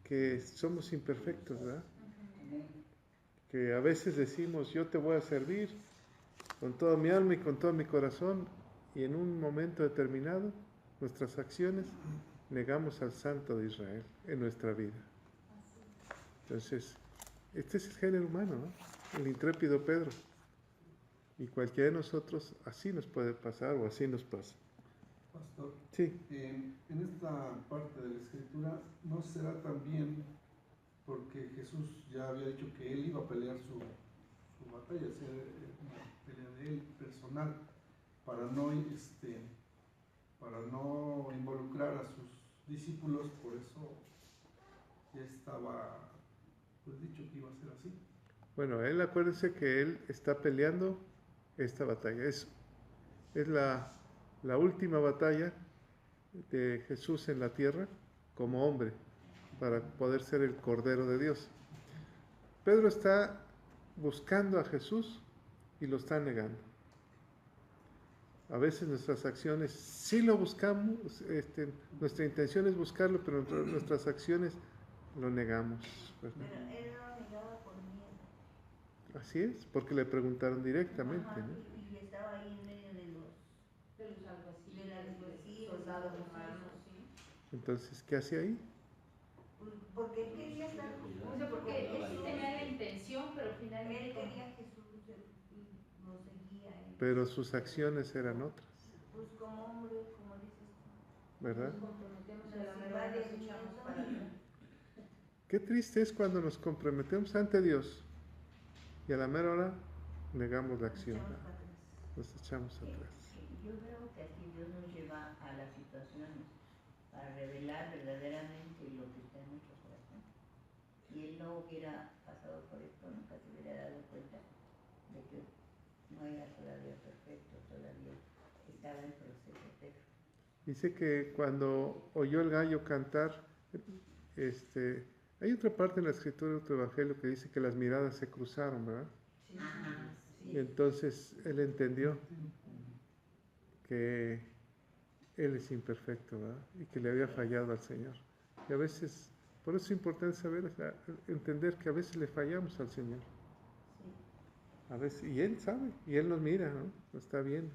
que somos imperfectos, ¿verdad? Que a veces decimos, yo te voy a servir con toda mi alma y con todo mi corazón, y en un momento determinado nuestras acciones negamos al Santo de Israel en nuestra vida. Entonces, este es el género humano, ¿no? El intrépido Pedro. Y cualquiera de nosotros así nos puede pasar o así nos pasa. Pastor, Sí. en esta parte de la escritura, ¿no será también porque Jesús ya había dicho que él iba a pelear su batalla, ser una pelea de él personal, para no involucrar a sus discípulos? Por eso ya estaba pues dicho que iba a ser así. Bueno, acuérdense que él está peleando esta batalla. Es la última batalla de Jesús en la tierra como hombre, para poder ser el Cordero de Dios. Pedro está buscando a Jesús y lo está negando. A veces nuestras acciones sí lo buscamos, nuestra intención es buscarlo, pero nuestras acciones lo negamos, ¿verdad? Pero él lo negaba por miedo. Así es, porque le preguntaron directamente, Ajá, ¿no? y estaba ahí en medio de los alguacíes, soldados los romanos, esos. sí. Entonces, ¿qué hace ahí? Porque él quería estar O sea, porque él sí tenía la intención, pero Él finalmente quería que Jesús lo seguía. Pero sus acciones eran otras, Pues como hombre, como dices, ¿verdad? Nos comprometemos a la la ciudad verdad, de nos echamos para atrás. Qué triste es cuando nos comprometemos ante Dios y a la mera hora negamos la acción, nos echamos atrás. Yo creo que aquí Dios nos lleva a las situaciones para revelar verdaderamente lo que está en nuestro corazón. Si él no hubiera pasado por esto, nunca se hubiera dado cuenta de que no era todavía perfecto, todavía estaba en proceso. Pero Dice que cuando oyó el gallo cantar, hay otra parte en la escritura, otro evangelio que dice que las miradas se cruzaron, ¿verdad? Y entonces él entendió que él es imperfecto, ¿verdad? Y que le había fallado al Señor. Y a veces, por eso es importante saber, entender que a veces le fallamos al Señor. A veces, y Él sabe, y Él nos mira, ¿no? Nos está viendo.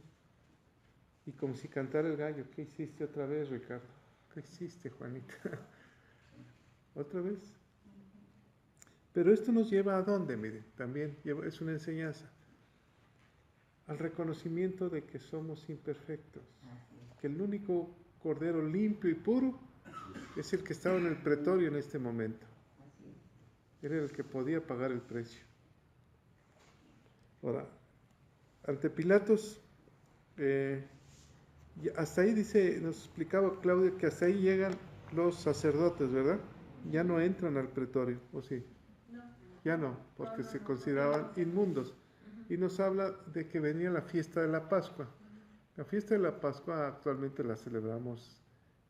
Y como si cantara el gallo, ¿qué hiciste otra vez, Ricardo? ¿Qué hiciste, Juanita? ¿Otra vez? Pero esto nos lleva a dónde, mire, también es una enseñanza. Al reconocimiento de que somos imperfectos. Que el único cordero limpio y puro es el que estaba en el pretorio en este momento. Era el que podía pagar el precio. Ahora, ante Pilatos, hasta ahí nos explicaba Claudia que hasta ahí llegan los sacerdotes, ¿verdad? Ya no entran al pretorio, ¿o sí? No. Ya no, porque se consideraban inmundos. Y nos habla de que venía la fiesta de la Pascua. La fiesta de la Pascua actualmente la celebramos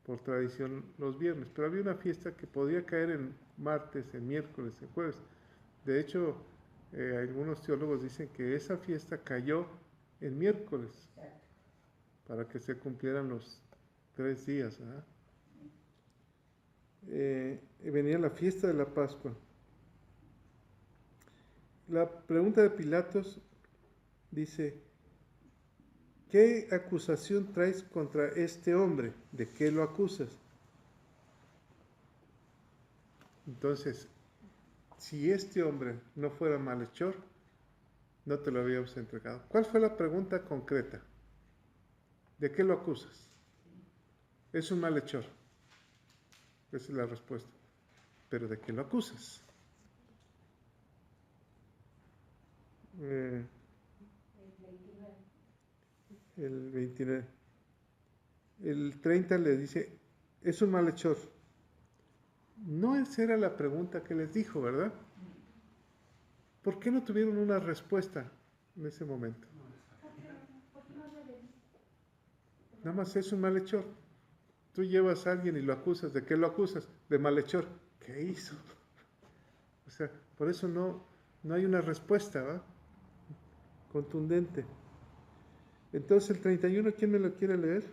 por tradición los viernes, pero había una fiesta que podía caer en martes, en miércoles, en jueves. De hecho, algunos teólogos dicen que esa fiesta cayó en miércoles para que se cumplieran los 3 días. Venía la fiesta de la Pascua. La pregunta de Pilatos dice: ¿qué acusación traes contra este hombre? ¿De qué lo acusas? Entonces, si este hombre no fuera malhechor, no te lo habíamos entregado. ¿Cuál fue la pregunta concreta? ¿De qué lo acusas? Es un malhechor. Esa es la respuesta. ¿Pero de qué lo acusas? El 29. El 30 le dice, es un malhechor. No esa era la pregunta que les dijo, ¿verdad? ¿Por qué no tuvieron una respuesta en ese momento? Nada más es un malhechor. Tú llevas a alguien y lo acusas. ¿De qué lo acusas? De malhechor. ¿Qué hizo? O sea, por eso no hay una respuesta, ¿va? Contundente. Entonces el 31, ¿quién me lo quiere leer?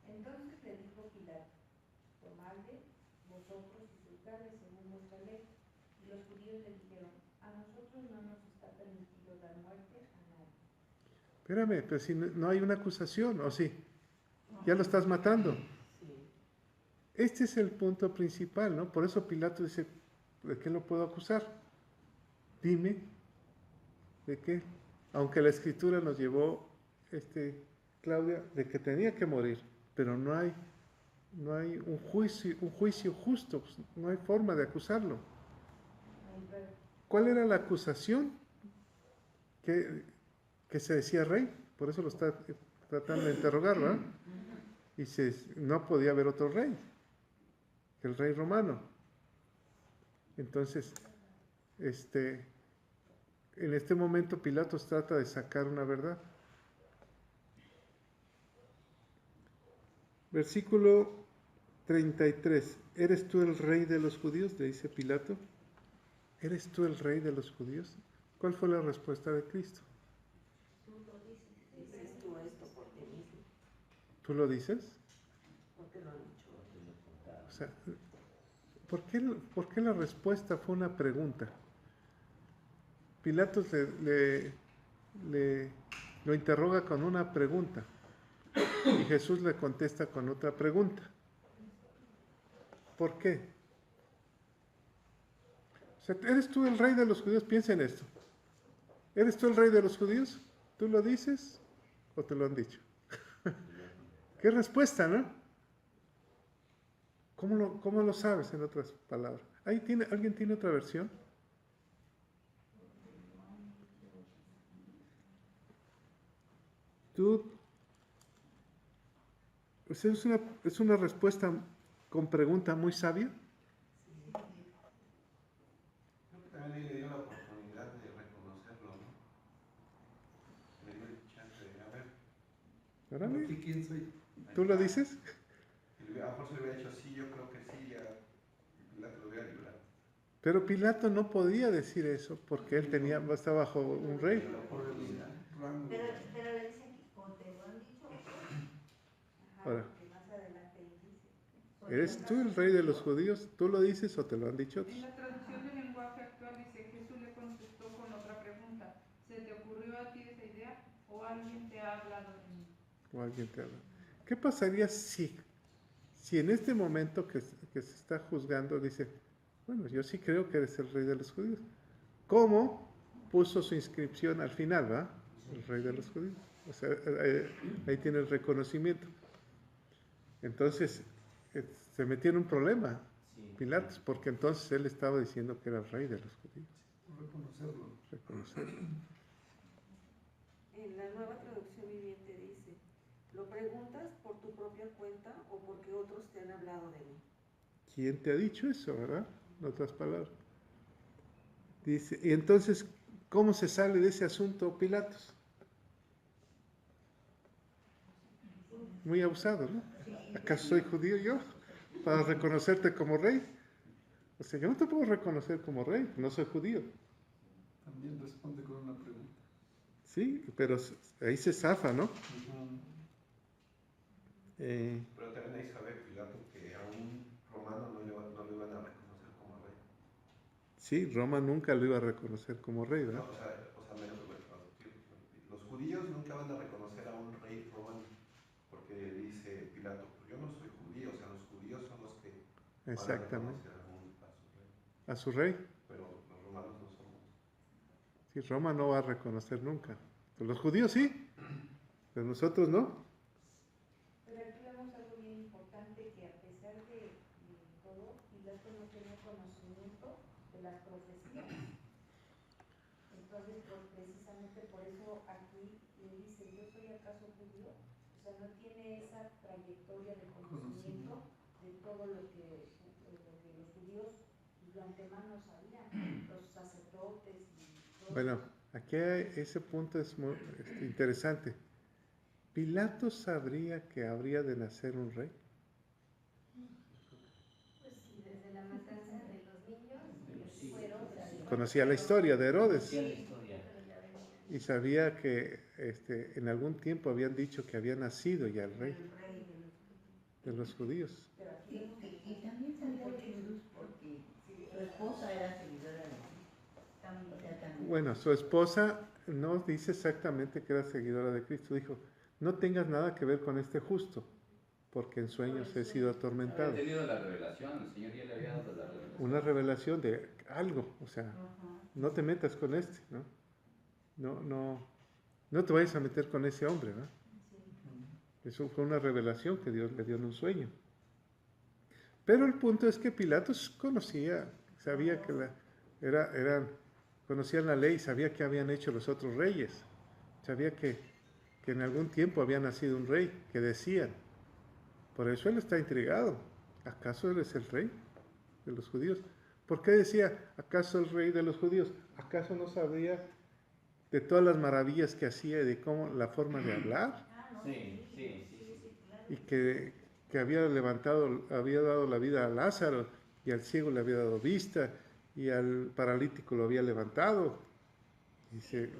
Entonces le dijo Pilato: tomadle vosotros y juzgadle según vuestra ley. Y los judíos le dijeron: a nosotros no nos está permitido dar muerte a nadie. Espérame, pero si no hay una acusación, ¿o sí? Ya lo estás matando. Este es el punto principal, ¿no? Por eso Pilato dice, ¿de qué lo puedo acusar? Dime, ¿de qué? Aunque la Escritura nos llevó, Claudia, de que tenía que morir, pero no hay un juicio justo, pues, no hay forma de acusarlo. ¿Cuál era la acusación? Que se decía rey, por eso lo está tratando de interrogar, ¿verdad? Y no podía haber otro rey que el rey romano. Entonces, en este momento Pilatos trata de sacar una verdad. Versículo 33. ¿Eres tú el rey de los judíos?, le dice Pilato. ¿Eres tú el rey de los judíos? ¿Cuál fue la respuesta de Cristo? Tú lo dices, dices tú esto por ti mismo. ¿Tú lo dices? Porque lo han dicho. O sea, ¿por qué la respuesta fue una pregunta? Pilatos lo interroga con una pregunta y Jesús le contesta con otra pregunta. ¿Por qué? O sea, ¿eres tú el rey de los judíos? Piensa en esto. ¿Eres tú el rey de los judíos? ¿Tú lo dices o te lo han dicho? ¿Qué respuesta, no? ¿Cómo lo sabes, en otras palabras? ¿Alguien tiene otra versión? Es una respuesta con pregunta muy sabia. Creo que también le dio la oportunidad de reconocerlo, ¿no? Le dio el chance de, a ver. Órale. ¿Quién soy? ¿Tú lo dices? A lo mejor se le hubiera dicho sí, yo creo que sí, ya Pilato lo hubiera librado. Pero Pilato no podía decir eso porque él estaba bajo un rey. Por el rango. Pero le dice aquí, o te lo han dicho. Ahora, Porque más adelante dice. ¿eres tú el rey de los judíos? ¿Tú lo dices o te lo han dicho otros? En la traducción del lenguaje actual dice, Jesús le contestó con otra pregunta. ¿Se te ocurrió a ti esa idea o alguien te ha hablado de mí? O alguien te habla. ¿Qué pasaría si en este momento que se está juzgando dice, bueno, yo sí creo que eres el rey de los judíos? ¿Cómo puso su inscripción al final, va? El rey de los judíos. O sea, ahí tiene el reconocimiento. Entonces, se metió en un problema Pilatos, porque entonces él estaba diciendo que era el rey de los judíos. Reconocerlo. En la Nueva Traducción Viviente dice, ¿lo preguntas por tu propia cuenta o porque otros te han hablado de mí? ¿Quién te ha dicho eso, verdad? En otras palabras. Dice, y entonces, ¿cómo se sale de ese asunto Pilatos? Muy abusado, ¿no? ¿Acaso soy judío yo para reconocerte como rey? O sea, yo no te puedo reconocer como rey, no soy judío. También responde con una pregunta. Sí, pero ahí se zafa, ¿no? Pero también hay que saber, Pilato, que a un romano no le iban a reconocer como rey. Sí, Roma nunca lo iba a reconocer como rey, ¿verdad? No, los judíos nunca van a reconocer a un rey romano, porque dice Pilato, pues yo no soy judío, o sea, los judíos son los que Exactamente. van a reconocer a su rey. A su rey. Pero los romanos no somos. Sí, Roma no va a reconocer nunca. Pero los judíos sí, pero nosotros no. Pero aquí vemos algo bien importante, que a pesar de todo, Pilato no tenía conocimiento de las profecías. Entonces, precisamente por eso aquí le dice, ¿yo soy acaso judío? O sea, no tiene esa trayectoria de conocimiento de todo lo que los judíos de antemano sabían, los sacerdotes y todo. Bueno, aquí ese punto es muy interesante. ¿Pilato sabría que habría de nacer un rey? Pues sí, desde la matanza de los niños, fueron. Conocía la historia de Herodes. Sí. Y sabía que en algún tiempo habían dicho que había nacido ya el rey de los judíos. Y también sabía de Jesús porque su esposa era seguidora de Cristo. O sea, también. Bueno, su esposa no dice exactamente que era seguidora de Cristo. Dijo, no tengas nada que ver con este justo, porque en sueños he sido atormentado. Había tenido la revelación, el Señor ya le había dado la revelación. Una revelación de algo, o sea, no te metas con este, ¿no? No te vayas a meter con ese hombre, ¿no? Eso fue una revelación que Dios le dio en un sueño. Pero el punto es que Pilatos conocía, sabía que conocían la ley, sabía que habían hecho los otros reyes, sabía que en algún tiempo había nacido un rey, que decían. Por eso él está intrigado. ¿Acaso él es el rey de los judíos? ¿Por qué decía, acaso el rey de los judíos? ¿Acaso no sabía de todas las maravillas que hacía y de cómo la forma de hablar? Sí. Y que había dado la vida a Lázaro, y al ciego le había dado vista, y al paralítico lo había levantado. Dice,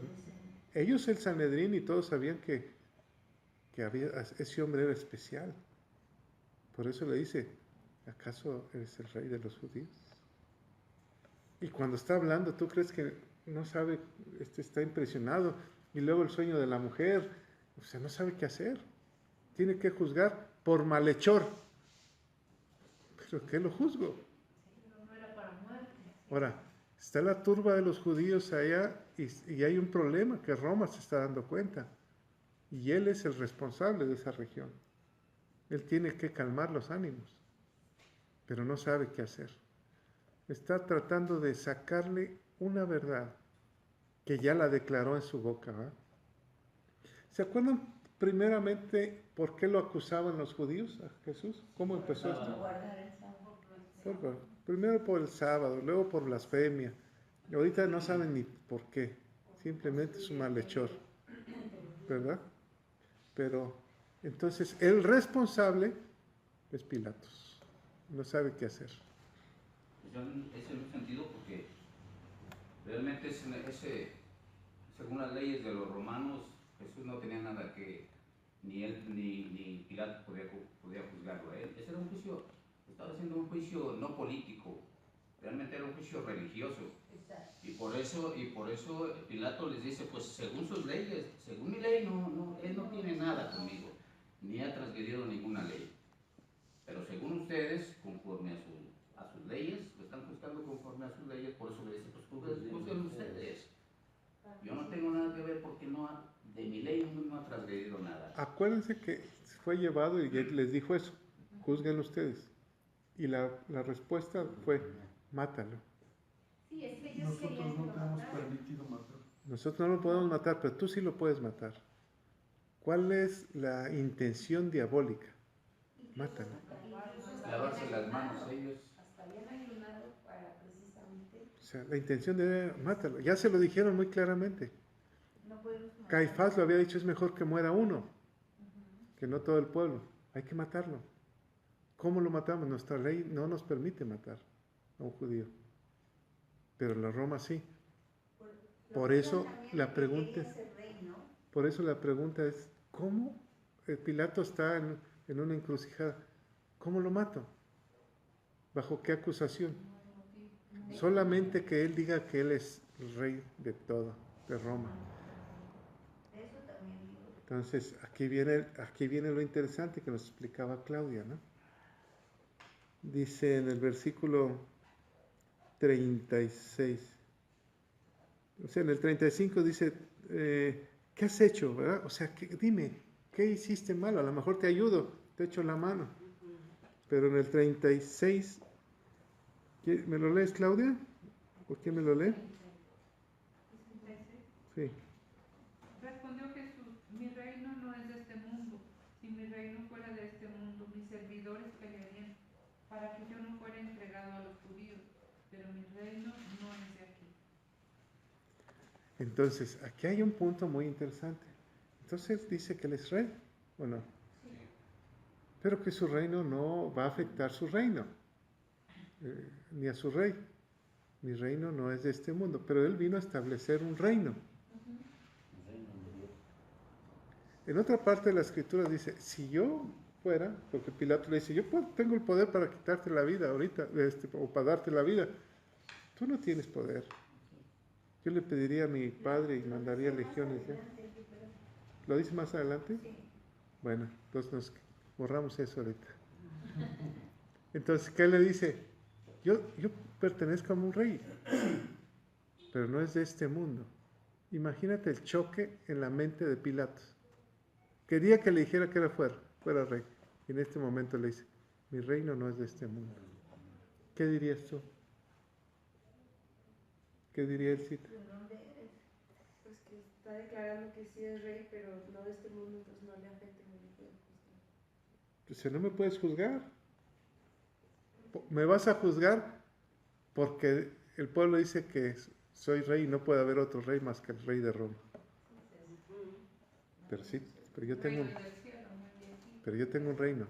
ellos, el Sanedrín y todos sabían que ese hombre era especial. Por eso le dice, ¿acaso eres el rey de los judíos? Y cuando está hablando, ¿tú crees que no sabe, está impresionado? Y luego el sueño de la mujer, o sea, no sabe qué hacer. Tiene que juzgar por malhechor. ¿Pero qué lo juzgo? No era para muerte. Ahora, está la turba de los judíos allá y hay un problema que Roma se está dando cuenta. Y él es el responsable de esa región. Él tiene que calmar los ánimos, pero no sabe qué hacer. Está tratando de sacarle una verdad que ya la declaró en su boca, ¿verdad? ¿Se acuerdan primeramente por qué lo acusaban los judíos a Jesús? ¿Cómo empezó esto? Guardar el sábado. Primero por el sábado, luego por blasfemia. Y ahorita no saben ni por qué. Simplemente es un malhechor, ¿verdad? Pero entonces el responsable es Pilatos. No sabe qué hacer. Es en un sentido porque realmente según las leyes de los romanos, Jesús no tenía nada que, ni él ni Pilato podía juzgarlo a él. Ese era un juicio, estaba haciendo un juicio no político, realmente era un juicio religioso. Y por eso Pilato les dice, pues según sus leyes, según mi ley, él no tiene nada conmigo, ni ha transgredido ninguna ley. Pero según ustedes, conforme a sus leyes, lo están juzgando conforme a sus leyes, por eso le dice, pues juzguen ustedes. Yo no tengo nada que ver porque de mi ley no ha transgredido nada. Acuérdense que fue llevado y él les dijo eso, juzguen ustedes. Y la respuesta fue, mátalo. Sí, es que ellos Nosotros querían no que lo tenemos mataran. permitido matar. Nosotros no lo podemos matar, pero tú sí lo puedes matar. ¿Cuál es la intención diabólica? Mátalo. Lavarse las manos ellos. Hasta habían ayunado para precisamente. O sea, la intención de mátalo. Ya se lo dijeron muy claramente. No podemos matar. Caifás lo había dicho, es mejor que muera uno, que no todo el pueblo. Hay que matarlo. ¿Cómo lo matamos? Nuestra ley no nos permite matar a un judío. Pero la Roma sí. Por eso la pregunta es, ¿cómo Pilato está en una encrucijada? ¿Cómo lo mato? ¿Bajo qué acusación? Solamente que él diga que él es el rey de todo, de Roma. Eso también digo. Entonces, aquí viene lo interesante que nos explicaba Claudia, ¿no? Dice en el versículo 36, o sea, en el 35 dice, ¿qué has hecho? ¿Verdad? O sea, dime, ¿qué hiciste malo? A lo mejor te ayudo, te echo la mano. Pero en el 36, ¿me lo lees, Claudia? ¿O quién me lo lee? Sí. Respondió Jesús, mi reino no es de este mundo. Si mi reino fuera de este mundo, mis servidores pelearían para que yo no fuera entregado a los judíos, pero mi reino no es de aquí. Entonces, aquí hay un punto muy interesante. Entonces dice que él es rey, ¿o no? Sí. Pero que su reino no va a afectar su reino, ni a su rey. Mi reino no es de este mundo, pero él vino a establecer un reino. En otra parte de la escritura dice, si yo fuera, porque Pilato le dice, yo tengo el poder para quitarte la vida ahorita, o para darte la vida, tú no tienes poder. Yo le pediría a mi padre y mandaría legiones. ¿Ya? ¿Lo dice más adelante? Sí. Bueno, entonces Borramos eso ahorita. Entonces, ¿qué le dice? Yo pertenezco a un rey, pero no es de este mundo. Imagínate el choque en la mente de Pilatos. Quería que le dijera que fuera rey. Y en este momento le dice, mi reino no es de este mundo. ¿Qué dirías tú? ¿Qué diría el cita? Pues que está declarando que sí es rey, pero no de este mundo, entonces no le afecta y no le puede juzgar. Pues no me puedes juzgar. Me vas a juzgar porque el pueblo dice que soy rey y no puede haber otro rey más que el rey de Roma. Pero sí, pero yo tengo un reino.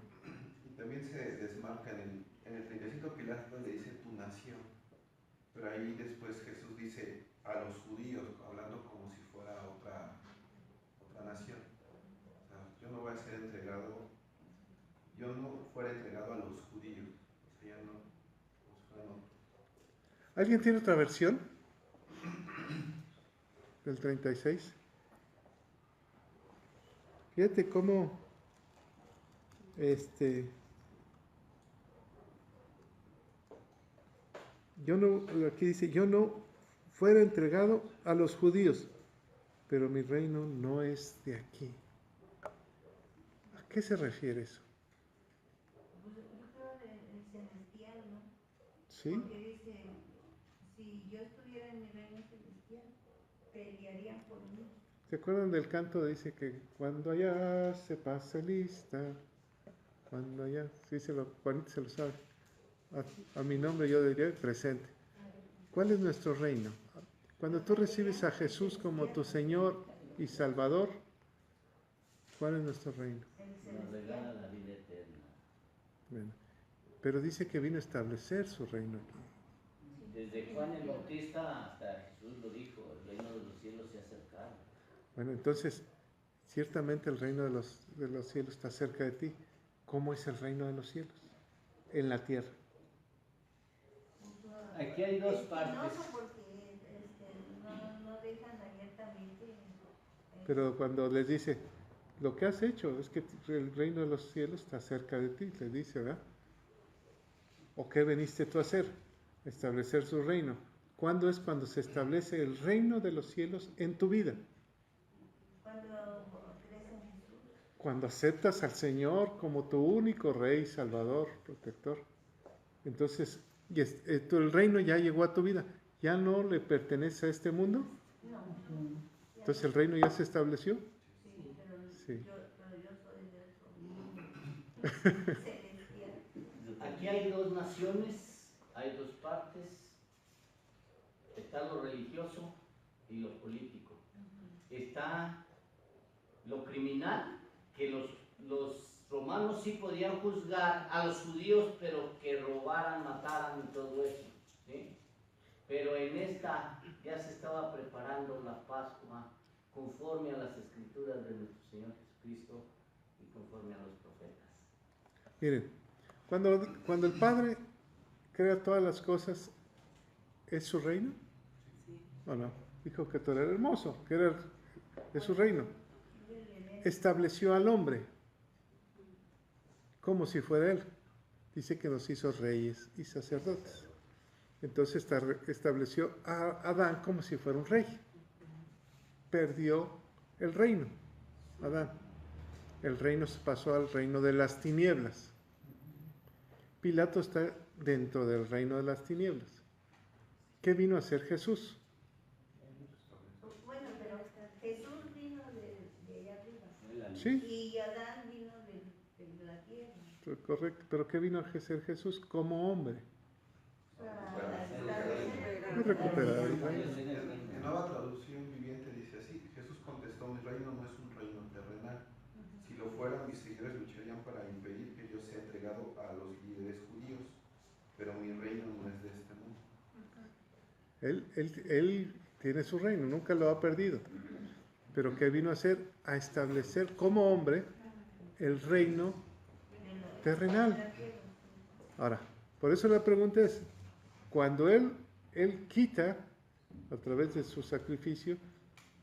Y también se desmarca en el 35 Pilato le dice tu nación. Pero ahí después Jesús dice a los judíos, hablando como si fuera otra nación. O sea, yo no fuera entregado a los judíos. O sea, ya no, como si fueran otros. ¿Alguien tiene otra versión? Del 36. Fíjate cómo aquí dice, yo no fuera entregado a los judíos, pero mi reino no es de aquí. ¿A qué se refiere eso? Pues yo creo del celestial, ¿no? ¿Sí? Porque dice, si yo estuviera en mi reino celestial, pelearían por mí. ¿Se acuerdan del canto? Dice que cuando allá se pase lista, cuando allá, sí, Juanito se lo sabe. A mi nombre yo diría presente. ¿Cuál es nuestro reino? Cuando tú recibes a Jesús como tu Señor y Salvador, ¿cuál es nuestro reino? Nos regala la vida eterna. Bueno, pero dice que vino a establecer su reino aquí. Desde Juan el Bautista hasta Jesús lo dijo, el reino de los cielos se ha acercado. Bueno, entonces, ciertamente el reino de los cielos está cerca de ti. ¿Cómo es el reino de los cielos? En la tierra. Aquí hay dos partes. Porque no dejan abiertamente. Pero cuando les dice, lo que has hecho es que el reino de los cielos está cerca de ti, le dice, ¿verdad? ¿O qué veniste tú a hacer? Establecer su reino. ¿Cuándo es cuando se establece el reino de los cielos en tu vida? Cuando crees en Jesús. Cuando aceptas al Señor como tu único Rey, Salvador, Protector. Entonces, el reino ya llegó a tu vida. ¿Ya no le pertenece a este mundo? No. Entonces, ¿el reino ya se estableció? Sí, pero sí. yo soy de otro celestial. Aquí hay dos naciones, hay dos partes. Está lo religioso y lo político. Está lo criminal, que los romanos sí podían juzgar a los judíos, pero que robaran, mataran y todo eso, ¿sí? Pero en esta ya se estaba preparando la Pascua conforme a las escrituras de nuestro Señor Jesucristo y conforme a los profetas. Miren, cuando el Padre crea todas las cosas, ¿es su reino? Sí. ¿O no? Dijo que todo era hermoso, que era de su reino. Estableció al hombre como si fuera él. Dice que nos hizo reyes y sacerdotes. Entonces estableció a Adán como si fuera un rey. Perdió el reino, Adán. El reino se pasó al reino de las tinieblas. Pilato está dentro del reino de las tinieblas. ¿Qué vino a hacer Jesús? Bueno, pero Jesús vino de allá arriba. Sí. Y Adán vino de la tierra. Correcto, pero ¿qué vino a hacer Jesús como hombre? Recuperar el reino. En Nueva Traducción Viviente dice así: Jesús contestó, mi reino no es un reino terrenal. Si lo fuera, mis seguidores lucharían para impedir que yo sea entregado a los líderes judíos, pero mi reino no es de este mundo. Él tiene su reino, nunca lo ha perdido. Pero ¿qué vino a hacer? A establecer como hombre el reino terrenal. Ahora, por eso la pregunta es, cuando él quita, a través de su sacrificio,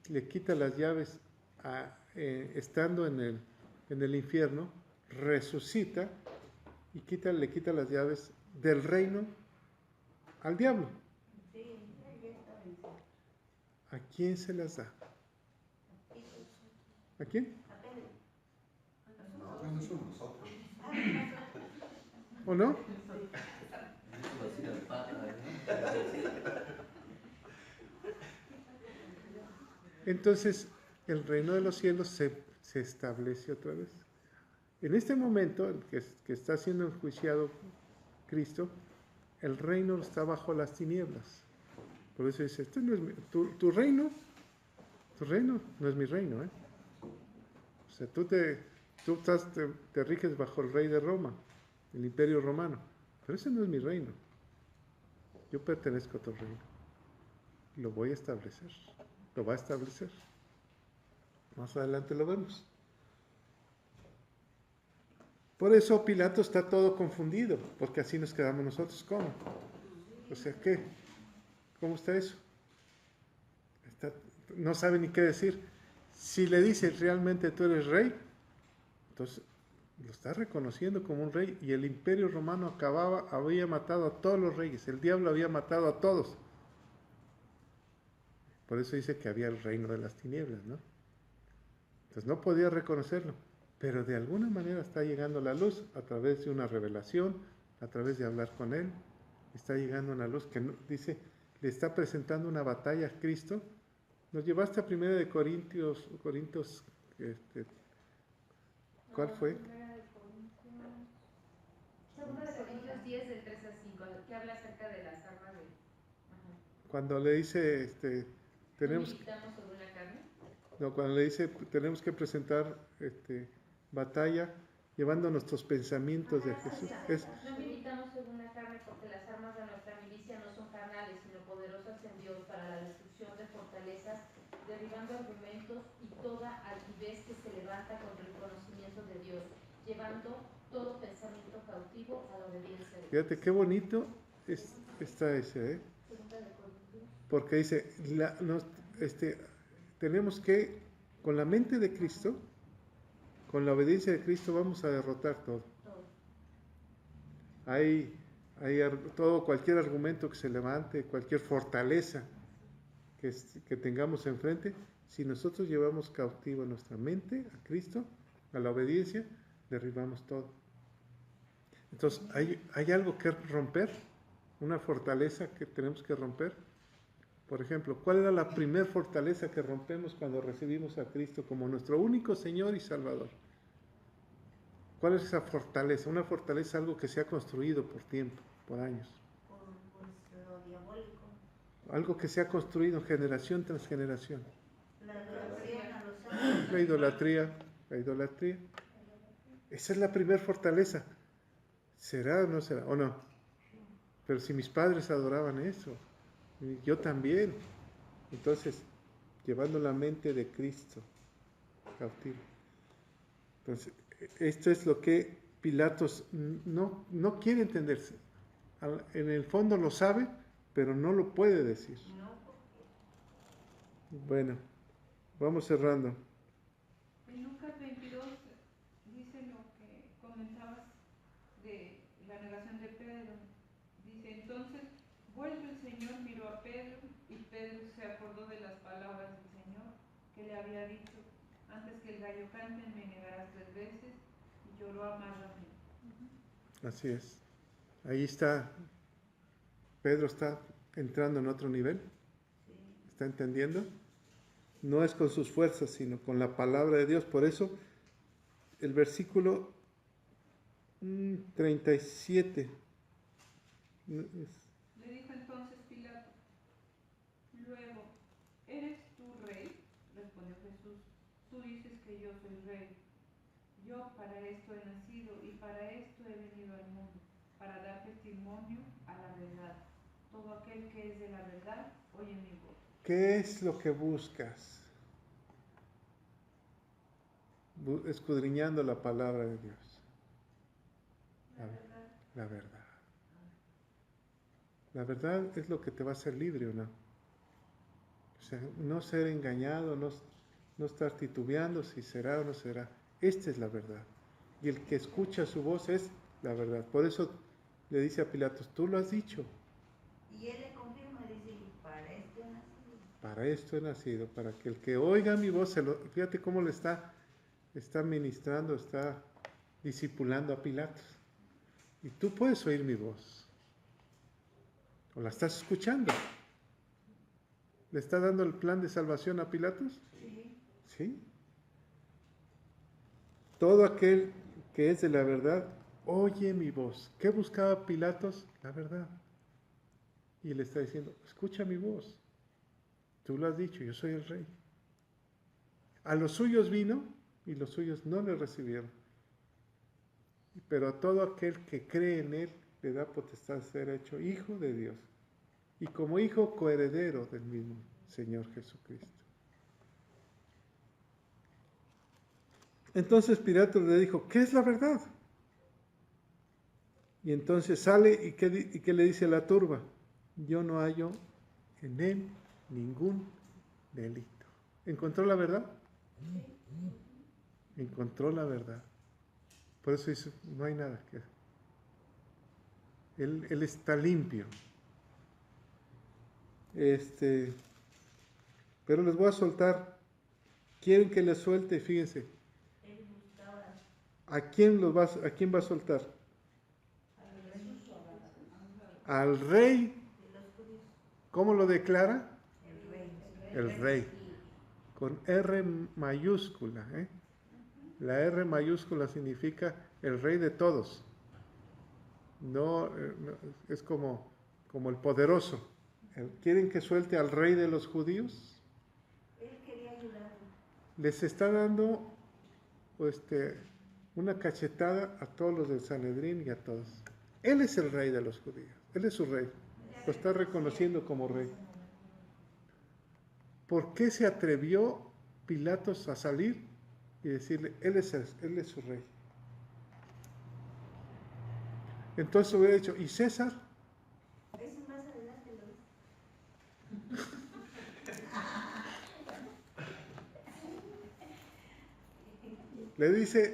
le quita las llaves estando en el infierno, resucita y le quita las llaves del reino al diablo. ¿A quién se las da? ¿A quién? No somos nosotros. ¿O no? Entonces, el reino de los cielos se establece otra vez. En este momento, en que está siendo enjuiciado Cristo, el reino está bajo las tinieblas. Por eso dice, este no es tu reino no es mi reino. O sea, tú te riges bajo el rey de Roma, el imperio romano, pero ese no es mi reino. Yo pertenezco a otro reino. Lo voy a establecer. Lo va a establecer. Más adelante lo vemos. Por eso Pilato está todo confundido, porque así nos quedamos nosotros. ¿Cómo? O sea, ¿qué? ¿Cómo está eso? No sabe ni qué decir. Si le dice realmente tú eres rey, entonces lo está reconociendo como un rey, y el imperio romano había matado a todos los reyes, el diablo había matado a todos. Por eso dice que había el reino de las tinieblas, ¿no? Entonces no podía reconocerlo, pero de alguna manera está llegando la luz a través de una revelación, a través de hablar con él. Está llegando una luz que dice, le está presentando una batalla a Cristo. Nos llevaste a 1 de Corintios, ¿cuál fue? 2 de Corintios 10, del 3 al 5, que habla acerca de las armas de... Cuando le dice, cuando le dice, tenemos que presentar batalla llevando nuestros pensamientos de Jesús. No militamos según la carne, porque las armas de nuestra milicia no son carnales, sino poderosas en Dios para la destrucción de fortalezas, derribando argumentos y toda altivez que se levanta contra el conocimiento de Dios, llevando todo pensamiento cautivo a la obediencia de Dios. Fíjate qué bonito está ese, porque dice, tenemos que, con la mente de Cristo, con la obediencia de Cristo, vamos a derrotar todo. Hay cualquier argumento que se levante, cualquier fortaleza que tengamos enfrente, si nosotros llevamos cautivo nuestra mente a Cristo, a la obediencia, derribamos todo. Entonces, hay algo que romper, una fortaleza que tenemos que romper. Por ejemplo, ¿cuál era la primera fortaleza que rompemos cuando recibimos a Cristo como nuestro único Señor y Salvador? ¿Cuál es esa fortaleza? Una fortaleza es algo que se ha construido por tiempo, por años. Pues lo diabólico. Algo que se ha construido generación tras generación. La idolatría. La idolatría. Esa es la primera fortaleza. ¿Será o no será? ¿O no? Pero si mis padres adoraban eso, yo también. Entonces, llevando la mente de Cristo cautivo. Entonces, esto es lo que Pilatos no quiere entenderse. En el fondo lo sabe, pero no lo puede decir. Bueno, vamos cerrando. En Lucas 22 dice lo que comentabas de la negación de Pedro. Dice, entonces, vuelto el Señor, miró a Pedro, y Pedro se acordó de las palabras del Señor que le había dicho, antes que el gallo cante me negarás 3 veces, y lloró amargamente. Así es. Ahí está. Pedro está entrando en otro nivel. ¿Está entendiendo? No es con sus fuerzas, sino con la palabra de Dios. Por eso, el versículo 37. Le dijo entonces Pilato, luego, ¿eres tú rey? Respondió Jesús, tú dices que yo soy rey. Yo para esto he nacido y para esto he venido al mundo, para dar testimonio a la verdad. Todo aquel que es de la verdad, oye mi voz. ¿Qué es lo que buscas? Escudriñando la palabra de Dios. La verdad. La verdad es lo que te va a hacer libre, ¿o no? O sea, no ser engañado, no estar titubeando si será o no será. Esta es la verdad. y el que escucha su voz es la verdad. Por eso le dice a Pilatos, tú lo has dicho. Y él le confirma, dice, para esto he nacido. Para esto he nacido, para que el que oiga mi voz, fíjate cómo le está ministrando, está discipulando a Pilatos. Y tú puedes oír mi voz. ¿O la estás escuchando? ¿Le está dando el plan de salvación a Pilatos? Sí. ¿Sí? Todo aquel que es de la verdad, oye mi voz. ¿Qué buscaba Pilatos? La verdad. Y le está diciendo, escucha mi voz. Tú lo has dicho, yo soy el rey. A los suyos vino y los suyos no le recibieron. Pero a todo aquel que cree en él, le da potestad de ser hecho hijo de Dios. Y como hijo, coheredero del mismo Señor Jesucristo. Entonces Pilatos le dijo, ¿qué es la verdad? Y entonces sale y ¿qué le dice a la turba? Yo no hallo en él ningún delito. ¿Encontró la verdad? Encontró la verdad. Por eso dice, no hay nada que... Él está limpio. Pero les voy a soltar. ¿Quieren que les suelte? Fíjense. ¿A quién va a soltar? Al rey. ¿Cómo lo declara? El rey. Con R mayúscula. La R mayúscula significa el rey de todos. No, es como el poderoso. ¿Quieren que suelte al rey de los judíos? Él quería ayudarlo. Les está dando una cachetada a todos los del Sanedrín y a todos. Él es el rey de los judíos. Él es su rey. Lo está reconociendo como rey. ¿Por qué se atrevió Pilatos a salir y decirle, él es su rey? Entonces hubiera dicho, ¿y César? Eso más adelante lo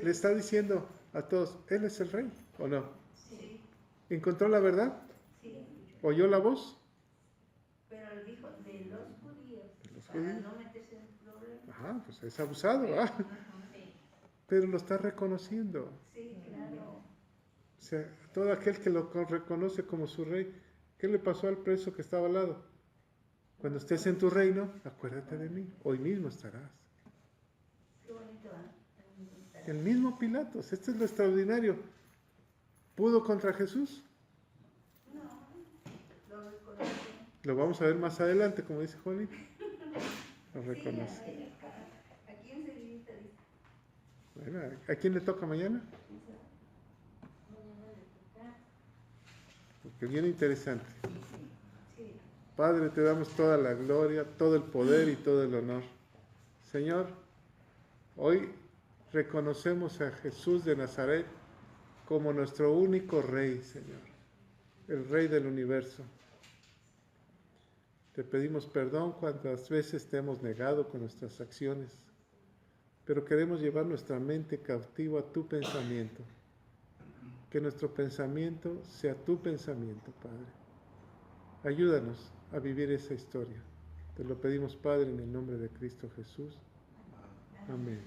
Le está diciendo a todos, él es el rey, ¿o no? Sí. ¿Encontró la verdad? Sí. ¿Oyó la voz? Pero él dijo, de los judíos. De los para judíos. no meterse en problemas. Ajá, pues es abusado, ¿ah? Pero lo está reconociendo. Sí, claro. O sea, todo aquel que lo reconoce como su rey, ¿qué le pasó al preso que estaba al lado? Cuando estés en tu reino, acuérdate de mí, hoy mismo estarás. Qué bonito, ¿eh? El mismo Pilatos, esto es lo extraordinario. ¿Pudo contra Jesús? No, lo reconoce. Lo vamos a ver más adelante, como dice Juanito. Lo reconoce. Sí, aquí enseguida dice. Bueno, ¿a quién le toca mañana? Porque viene interesante. Padre, te damos toda la gloria, todo el poder y todo el honor. Señor, hoy reconocemos a Jesús de Nazaret como nuestro único Rey, Señor, el Rey del universo. Te pedimos perdón cuantas veces te hemos negado con nuestras acciones, pero queremos llevar nuestra mente cautiva a tu pensamiento. Que nuestro pensamiento sea tu pensamiento, Padre. Ayúdanos a vivir esa historia. Te lo pedimos, Padre, en el nombre de Cristo Jesús. Amén.